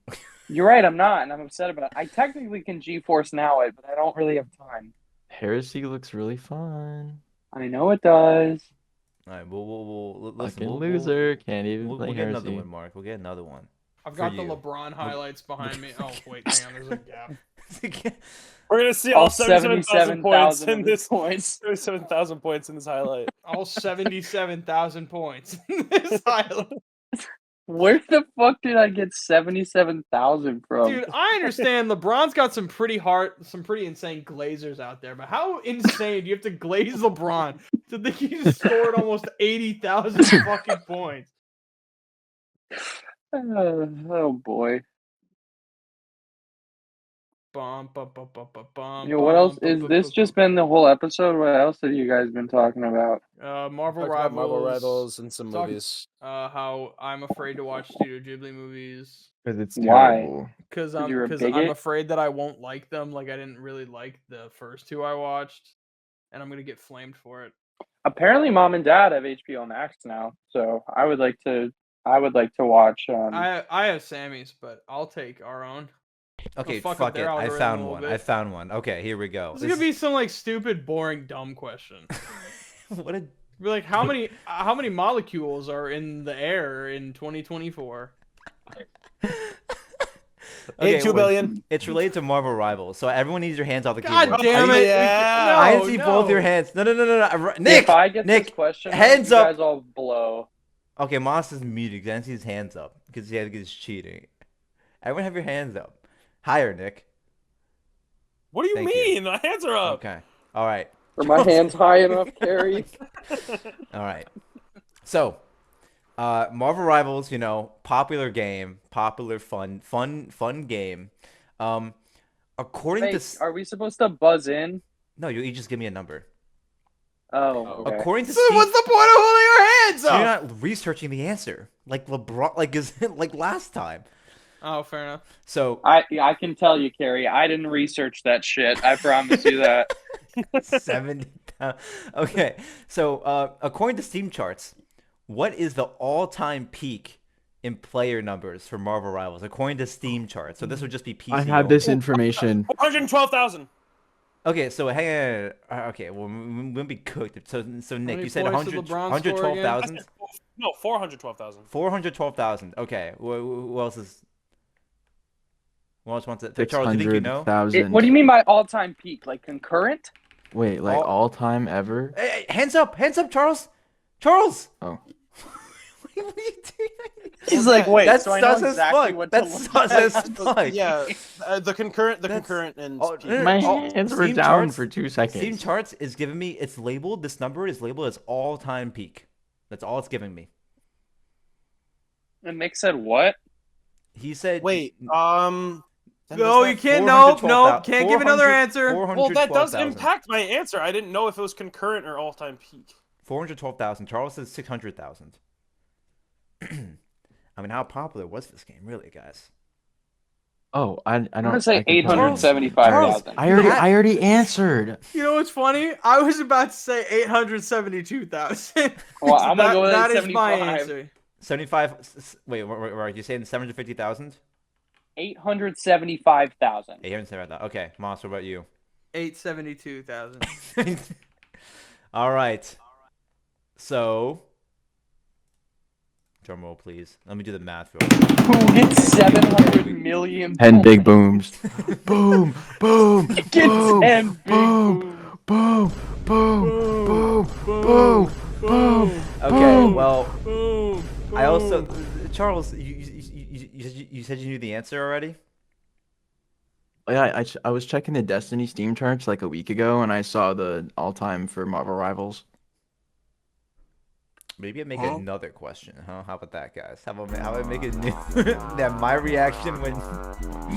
You're right, I'm not, and I'm upset about it. I technically can GeForce Now it, but I don't really have time. Heresy looks really fun. I know it does. All right, listen. Fucking loser, can't even We'll play get another Heresy. one, Mark. We'll get another one. I've For got the you. LeBron highlights behind me. Oh wait, hang on. There's a gap. We're gonna see All all 77,000 points 77,000 in of his this. points. 77,000 points in this highlight. All 77,000 points in this highlight. Where the fuck did I get 77,000 from? Dude, I understand LeBron's got some pretty insane glazers out there, but how insane do you have to glaze LeBron to think he just scored almost 80,000 fucking points? Oh boy. Bum, bum, bum, bum, bum, bum, Yo, what else? bum, Is bum, this bum, just been the whole episode? What else have you guys been talking about? Marvel Talked about Rivals? Marvel Rivals and some Talk- movies. How I'm afraid to watch Studio Ghibli movies Because it's Why? terrible. because you're a I'm bigot? afraid that I won't like them. Like I didn't really like the first two I watched, and I'm gonna get flamed for it. Apparently, Mom and Dad have HBO Max now, so I would like to watch. I have Sammy's, but I'll take our own. Okay, fuck up fuck it. their I algorithm found a little one. bit. I found one. Okay, here we go. This is gonna be some like stupid, boring, dumb question. What a Be like, how many molecules are in the air in 2024? Okay, 2 wait. billion. It's related to Marvel Rivals, so everyone needs your hands off the God keyboard. damn it! Yeah. I No, see no. both your hands. No. Nick, if I get Nick, this question, hands you up. guys all blow. Okay, Moss is muted because I didn't see his hands up because he's cheating. Everyone have your hands up. Higher, Nick. What do you Thank you. mean? My hands are up. Okay. All right. Are my hands high enough, Cary? All right. So, Marvel Rivals, popular game, popular fun game. According Wait, to are we supposed to buzz in? no, you just give me a number. Oh, okay. According to So Steam, what's the point of holding your hands so you're up? not researching the answer like LeBron, like last time. Oh, fair enough. So I can tell you, Cary, I didn't research that shit. I promise you that. 70. Okay, so according to Steam charts, what is the all-time peak in player numbers for Marvel Rivals according to Steam charts? So this would just be PC. I have only. this information. 112,000. Okay, so hang on. Okay, well, we'll be cooked. So Nick, many you said points did 100, LeBron score again? 112,000? No, 412,000. 412,000. Okay, who else is? Who else wants it? Charles, you think you know? 600,000. What do you mean by all-time peak? Like concurrent? Wait, like all time ever? Hey, hands up, Charles! Charles! Oh. What are you doing? He's like, wait, That's so I know sus as exactly fuck. what to That's look sus at. as fuck. Yeah, the concurrent, That's- and oh, peak. no, no, My oh, hands were Steam down charts- for 2 Steam seconds. charts is giving me. It's labeled. This number is labeled as all-time peak. That's all it's giving me. And Nick said what? He said. Wait, No, you can't. Nope, can't give another answer. Well, that does 412,000. impact my answer. I didn't know if it was concurrent or all-time peak. 412,000. Charles says 600,000. I mean, how popular was this game, really, guys? Oh, I don't. I'm gonna say I can tell you. 875,000. I already answered. You know what's funny? I was about to say 872,000. Well, I'm gonna go with That is my 875. answer. 75. Wait, are you saying 750,000? 875,000. 875,000. Okay, Moss, what about you? 872,000. All right. So, drum roll, please. Let me do the math real quick. Who gets 700 million 10 big points? booms. Boom, boom, Gets boom, 10 big boom, boom, boom, boom, boom. Okay, Boom. well, Boom. I also, Boom. Charles, you said you knew the answer already? Yeah, I was checking the Destiny Steam charts like a week ago, and I saw the all-time for Marvel Rivals. Maybe I make Huh? another question, huh? How about that, guys? How about I make it new? That my reaction when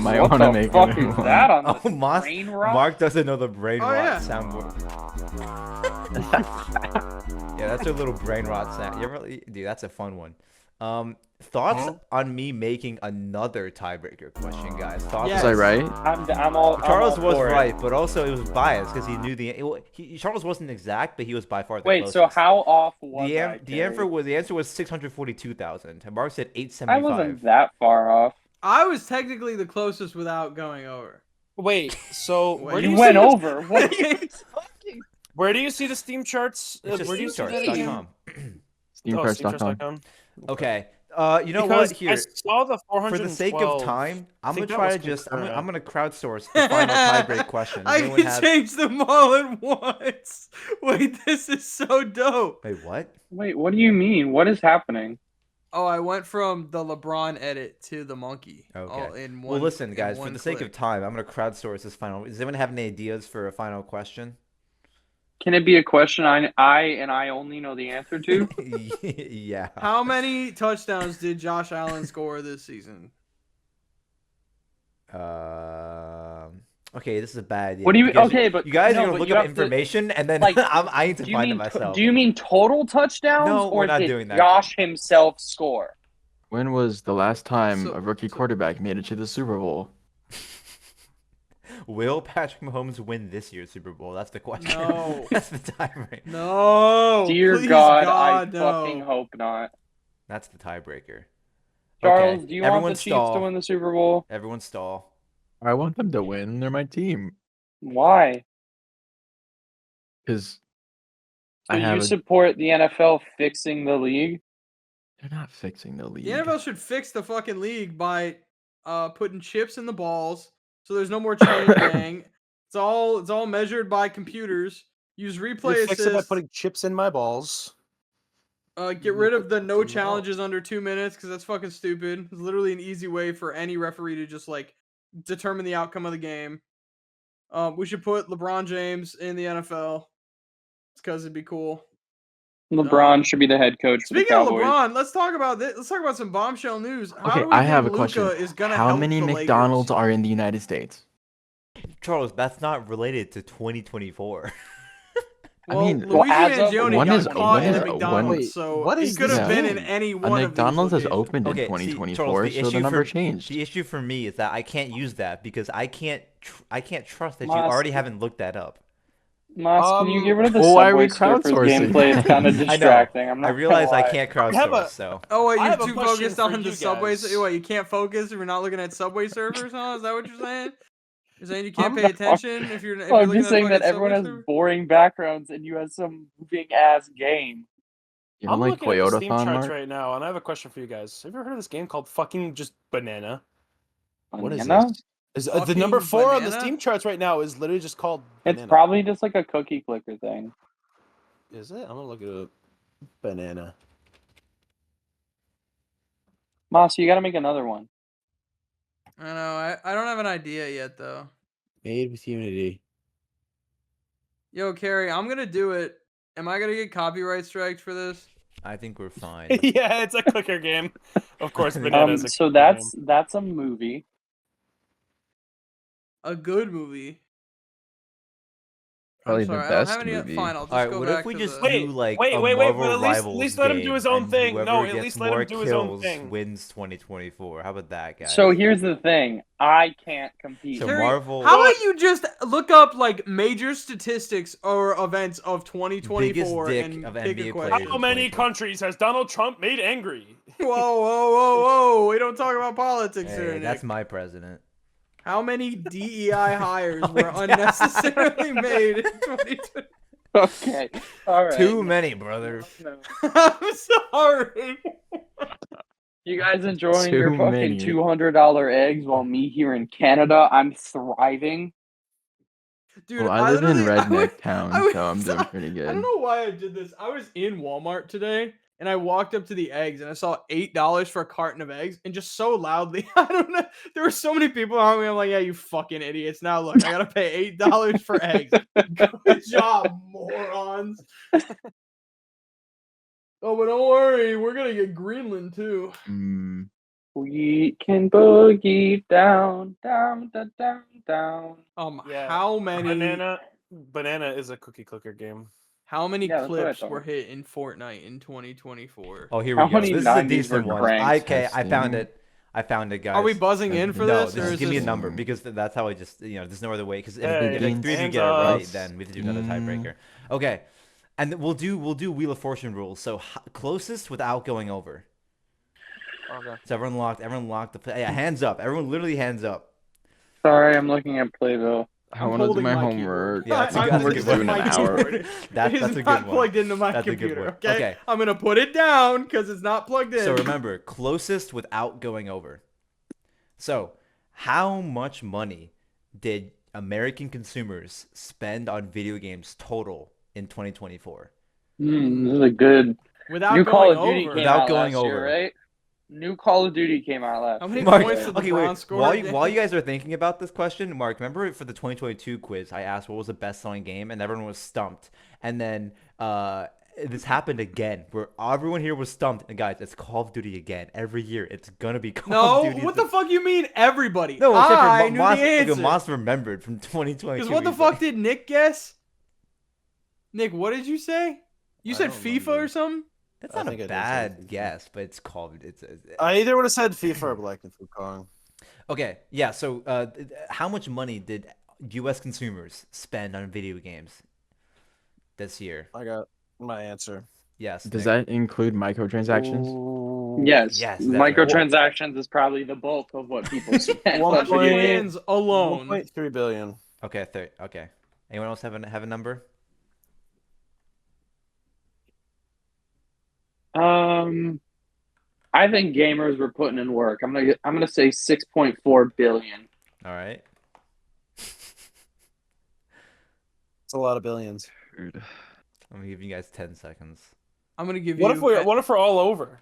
Might What want to the make fuck a new is one. that on oh the Moss, brain rot? Mark doesn't know the brain Oh, rot yeah. soundboard. Yeah, that's a little brain rot sound. You ever, dude, that's a fun one. Thoughts Huh? on me making another tiebreaker question, guys? Thoughts? Yes. Was I right? I'm all Charles was for it. right, but also it was biased because he knew Charles wasn't exact, but he was by far the Wait, closest. so how off was the I? the answer was 642,000. Mark said I 875. wasn't that far off. I was technically the closest without going over. Wait, so Wait. where do You you went see the- over. What are you talking? Where do you see the Steam charts? It's just Where do you see that again? steamcharts.com. Steamcharts.com. Steamcharts.com. Okay. You know Because what? Here, I saw the 412. for the sake of time, I'm gonna think that try was to just concurrent. I'm gonna crowdsource the final tiebreak question. Does I anyone can have? change them all at once. Wait, this is so dope. Wait, what? Wait, what do you mean? What is happening? Oh, I went from the LeBron edit to the monkey. Okay. All in one, Well, listen, in guys. For one the sake of click. time, I'm gonna crowdsource this final. Does anyone have any ideas for a final question? Can it be a question I and I only know the answer to? Yeah. How many touchdowns did Josh Allen score this season? Okay, this is a bad idea. What do you? because Okay, but you guys no, are gonna but look you up have to- information, and then like, I need to Do you find it mean myself. do you mean total touchdowns, No, or we're not did doing that. Josh himself score? When was the last time So- a rookie so- quarterback made it to the Super Bowl? Will Patrick Mahomes win this year's Super Bowl? That's the question. No. That's the tiebreaker. No. Dear please, God, God, I no. fucking hope not. That's the tiebreaker. Charles, Okay, do you want everyone the Chiefs stall. to win the Super Bowl? Everyone stall. I want them to win. They're my team. Why? Because So I have you support the NFL fixing the league? They're not fixing the league. The NFL should fix the fucking league by putting chips in the balls so there's no more chain gang. It's all measured by computers. Use replay You fix it by assist. putting chips in my balls. Get rid of the no Put them in challenges under 2 minutes because that's fucking stupid. It's literally an easy way for any referee to just like determine the outcome of the game. We should put LeBron James in the NFL. It's because it'd be cool. LeBron should be the head coach for the Speaking of Cowboys. LeBron, let's talk about this. Let's talk about some bombshell news. How Okay, do we I have a think question. Luka is gonna How help many the McDonald's Lakers? are in the United States? Charles, that's not related to 2024. I Well, mean, Well, Luigi as of- Mangione one got is- caught one in is- a one- McDonald's, Wait, so what he is could have this been in game? any A one McDonald's of is these locations. opened in Okay, see, 2024, Charles, so the number changed. The issue for me is that I can't use that because I can't trust that you Moss- already haven't looked that up. Moss, can you get rid of the why are we Subway Surfers crowdsourcing? gameplay? It's kind of I know. distracting. I'm not I realize gonna I lie. can't I have crowdsource, a- so Oh, wait, I you're have a too question focused for on the you Subway. guys. What, you can't focus if you're not looking at Subway Surfers, huh? Is that what you're saying? You're saying you can't I'm pay not- attention if you're Well, looking I'm just at saying that fucking everyone Subway has Surfer? boring backgrounds and you have some moving ass game. You I'm don't like looking at the Steam Toyota charts Mark? right now, and I have a question for you guys. Have you ever heard of this game called fucking just Banana? What is Banana? this? Is the Fucking number 4 on the Banana? Steam charts right now is literally just called It's Banana. probably just like a cookie clicker thing. Is it? I'm gonna look it up. Banana. Moss, you gotta make another one. I know. I don't have an idea yet, though. Made with Unity. Yo, Cary, I'm gonna do it. Am I gonna get copyright striked for this? I think we're fine. Yeah, it's a clicker game. Of course, Banana's a So clicker that's a movie. A good movie. Probably I'm the sorry, I don't best have any. movie. Fine, I'll just All right, go what back if we to just the... do like wait, a wait, Marvel but at Rivals least let him do game, his own and thing. No, whoever at gets least let him more do his own kills thing. wins 2024. How about that, guys? So here's the thing. I can't compete. So Cary, Marvel- How about you just look up like major statistics or events of 2024 Biggest dick and of pick NBA a players. question? How many 2024. countries has Donald Trump made angry? Whoa, whoa, whoa, whoa! We don't talk about politics here, Hey, Nick. that's my president. How many DEI hires were unnecessarily made in 2020? Okay. All right. Too many, brother. No. I'm sorry. You guys enjoying your Too fucking many. $200 eggs while me here in Canada, I'm thriving. Dude, Well, I live in literally- I redneck was- town, I so I'm was- doing pretty I good. don't know why I did this. I was in Walmart today and I walked up to the eggs and I saw $8 for a carton of eggs and just so loudly, I don't know. There were so many people around me. I'm like, yeah, you fucking idiots. Now look, I gotta pay $8 for eggs. Good job, morons. Oh, but don't worry, we're gonna get Greenland too. Mm, We can boogie down, down, down, down, down. Yeah. How many Banana is a cookie clicker game. how many Yeah, that's what I clips thought. were hit in Fortnite in 2024? Oh, here How we go. many This is a 90s decent were one. cranked? Okay, I found Testing. it. I found it, guys. Are we buzzing in for No, this? just or is give me a this- number because that's how I just there's no other way because if, Hey, if like three of you hands get it right, up. then we have to do another tiebreaker. Okay, and we'll do Wheel of Fortune rules. So closest without going over. Okay. So everyone locked the play. Yeah, hands up. Everyone literally hands up. Sorry, I'm looking at Playbill. I want to do holding my my homework. keyboard. Yeah, that's a I'm good- that's a holding good Homework's one. due in my an hour. keyboard. That's It a is good not one. plugged into my That's a good computer. one. Okay? Okay. I'm gonna put it down because it's not plugged in. So remember, closest without going over. So, how much money did American consumers spend on video games total in 2024? This is a good. without New Call going of Duty over. came Without out going last year, over. right? New Call of Duty came out last How year. many Mark, points did okay, LeBron wait. score? While you guys are thinking about this question, Mark, remember for the 2022 quiz, I asked what was the best-selling game, and everyone was stumped. And then this happened again, where everyone here was stumped. And guys, it's Call of Duty again. Every year, it's gonna be Call of No, Duty. what the fuck you mean everybody? No, except for I knew Moss, the answer. Moss remembered from 2022. Because what the He's fuck like- did Nick guess? Nick, what did you say? You I said don't FIFA remember. or something? That's I not think a I did say bad FIFA. guess, but it's called. I either would have said FIFA or Black Myth Wukong. Okay, yeah. So, how much money did U.S. consumers spend on video games this year? I got my answer. Yes. Does Nick. that include microtransactions? Ooh. Yes. Yes, definitely. Microtransactions is probably the bulk of what people spend. One on Clash of video point- games. Clans alone. 1.3 billion. Okay, okay. Anyone else have a number? I think gamers were putting in work. I'm gonna say 6.4 billion. All right. It's a lot of billions. Dude. I'm gonna give you guys 10 seconds. I'm gonna give What you. if we're all over?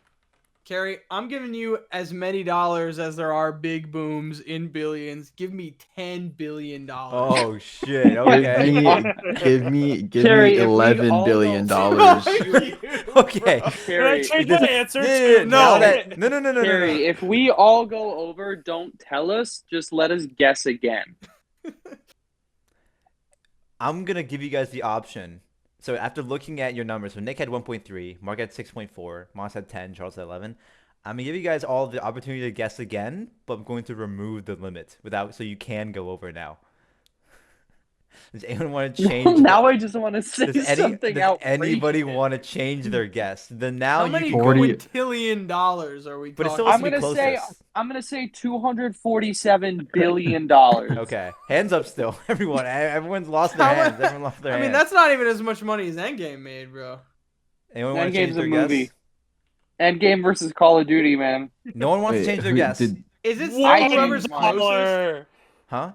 Carrie, I'm giving you as many dollars as there are big booms in billions. Give me $10 billion. Oh shit. Okay. Give Carrie, me if we $11 all billion go- dollars. Okay. Can I Carrie, change This- my answer? Yeah, No. No. Carrie, if we all go over, don't tell us. Just let us guess again. I'm gonna give you guys the option. So after looking at your numbers, so Nick had 1.3, Mark had 6.4, Moss had 10, Charles had 11. I'm gonna give you guys all the opportunity to guess again, but I'm going to remove the limit so you can go over now. Does anyone want to change? Now I just want to say something does out. anybody want to change their guess? Then now How you many can go. 40 quintillion are we But it's talking? still I'm has to be gonna say closest. $247 billion. Okay, hands up still. Everyone's lost their How hands. mu- Everyone lost their I hands. mean, that's not even as much money as Endgame made, bro. Anyone want to change Endgame's their a guess? movie. Endgame versus Call of Duty, man. No one wants to Wait, change their who guess. did- Is it still I whoever's changed closest? $1. Huh?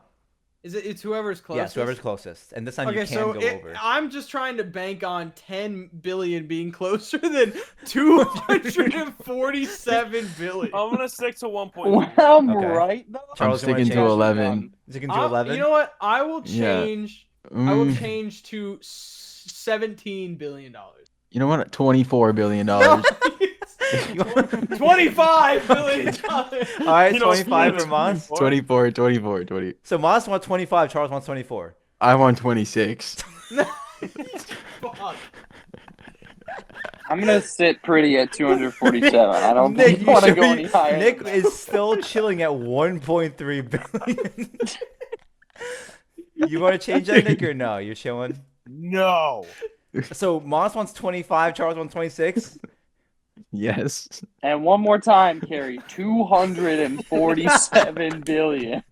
It's whoever's closest? Yes, whoever's closest. And this time Okay, you can so go it, over. I'm just trying to bank on 10 billion being closer than 247 billion. I'm gonna stick to 1.3. Well, I'm Okay. right though. Charles, I'm you wanna sticking to change? 11. Sticking to 11? You know what? I will Yeah. change. I will Mm, change to $17 billion. you know what? $24 billion. No, $25 billion. All right, You know, 25 for speaking Moss. of 24, 24, 20. So Moss wants 25, Charles wants 24. I want 26. Fuck. I'm gonna sit pretty at 247. I don't Nick, think you I want to should go be- any higher. Nick than that. is still chilling at 1.3 billion. You want to change that, Nick, or no? You're chilling. No. So Moss wants 25, Charles wants 26. Yes. And one more time, Carrie. 247 billion.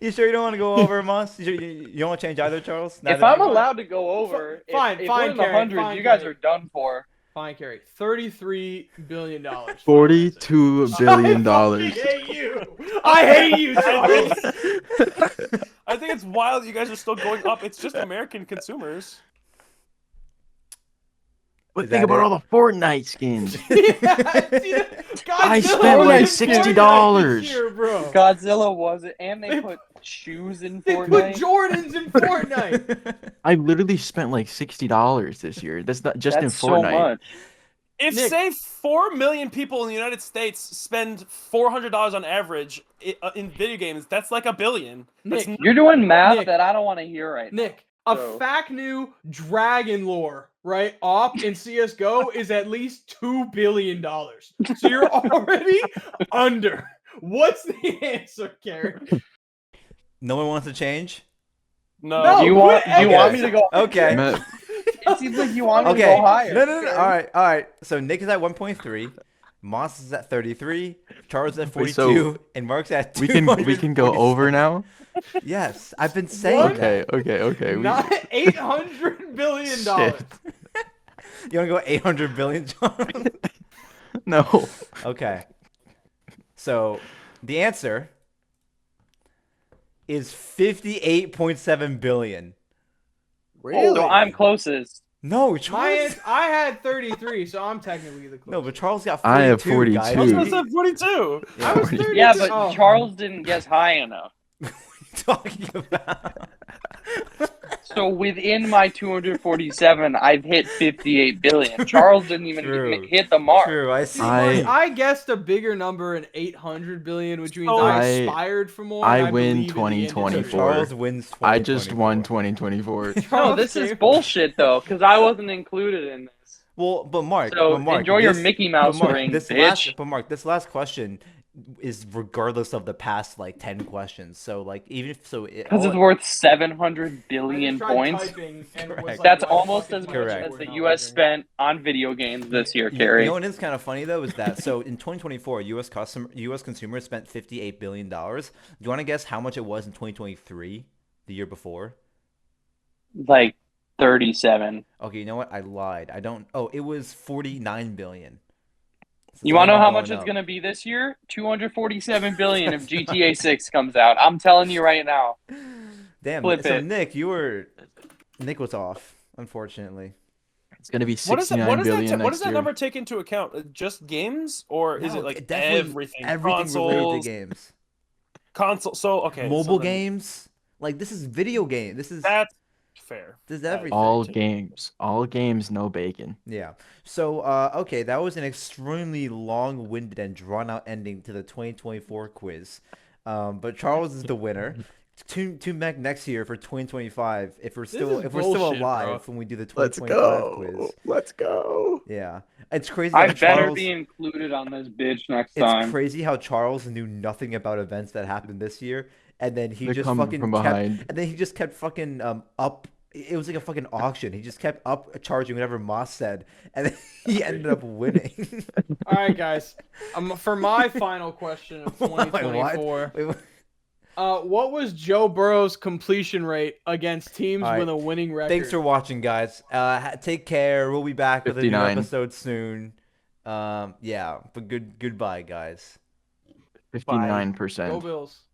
You sure you don't want to go over, Moss? You don't want to change either, Charles? If Neither I'm of you? allowed to go over, Fine, if fine, we're in the Cary, hundreds, fine, you guys Cary. are done for. Fine, Cary. $33 billion. $42 billion. I fucking hate you. I hate you, Charles. I think it's wild that you guys are still going up. It's just American consumers. But Is think that about it? all the Fortnite skins. I spent like $60. bro. Godzilla was it, and they put shoes in They put Fortnite. Jordans in Fortnite. I literally spent like $60 this year. That's not just in That's so Fortnite. much. If Nick. say 4 million people in the United States spend $400 on average in video games, that's like $1 billion. That's Nick, You're doing math Nick. that I don't want to hear right now. Nick, a So- fact new dragon lore, right? Op in CS:GO is at least $2 billion. So you're already under. What's the answer, Cary? No one wants to change? No. Do you put want me to go? Okay. Matt, It seems like you want me to Okay. go higher. No. All right. So Nick is at 1.3. Moss is at 33. Charles is at 42. so and Mark's at we can go 247. over now. Yes, I've been saying What? that. Okay. Not $800 billion. Shit. You want to go 800 billion, Charles? No. Okay. So the answer is 58.7 billion. Really? So I'm closest. No, My Charles. I had 33, so I'm technically the closest. No, but Charles got 42. I have Guys. 42. I was gonna say 42. I was 40. 32. Yeah, but Oh. Charles didn't guess high enough. talking about? So within my 247, I've hit 58 billion. Charles didn't even True. hit the mark. True, I see. I guessed a bigger number in 800 billion, which means So I I- aspired for more. I and win believe in the industry. So 2024. Charles wins. I just won 2024. 2024. No, this is bullshit though, because I wasn't included in this. Well, but Mark, So but Mark, enjoy your this- Mickey but Mouse Mark, ring, this bitch. This last question is regardless of the past like 10 questions. So like even if so, Because it's worth 700 I billion just tried points. typing and was Correct. like, That's why the almost fuck as is much my Correct. as keyboard the not U.S. working? spent on video games this year, You Cary. know what is kind of funny though is that so in 2024, U.S. consumers spent $58 billion. Do you want to guess how much it was in 2023, the year before? Like 37. Okay, you know what? I lied. I don't. Oh, it was 49 billion. So You it's want to know only how going much it's up. going to be this year? 247 billion if GTA 6 comes out. I'm telling you right now. Damn. Flip so it. Nick was off, unfortunately. It's gonna be What is that? 69 What does billion that? What does next that year. number take into account? Just games, or is No, it like definitely everything? Everything related Consoles, to games. console. So okay, Mobile so then games. Like this is video game. This is fair. everything. All games, no bacon. Yeah. So okay, that was an extremely long-winded and drawn-out ending to the 2024 quiz. But Charles is the winner. Tune back next year for 2025 if we're still is still bullshit, alive bro. when we do the Let's 2025 go. quiz. Let's go. Yeah. It's crazy I how better Charles be included on this bitch next It's time. crazy how Charles knew nothing about events that happened this year, and then he They're just coming fucking from kept, behind. and then he just kept fucking up. It was like a fucking auction. He just kept up charging whatever Moss said, and then he ended up winning. All right, guys. For my final question of Wait, what? 2024, Wait, what? what was Joe Burrow's completion rate against teams All right. with a winning record? Thanks for watching, guys. Take care. We'll be back with a new 59. episode soon. Yeah, but goodbye, guys. 59%. Go Bills.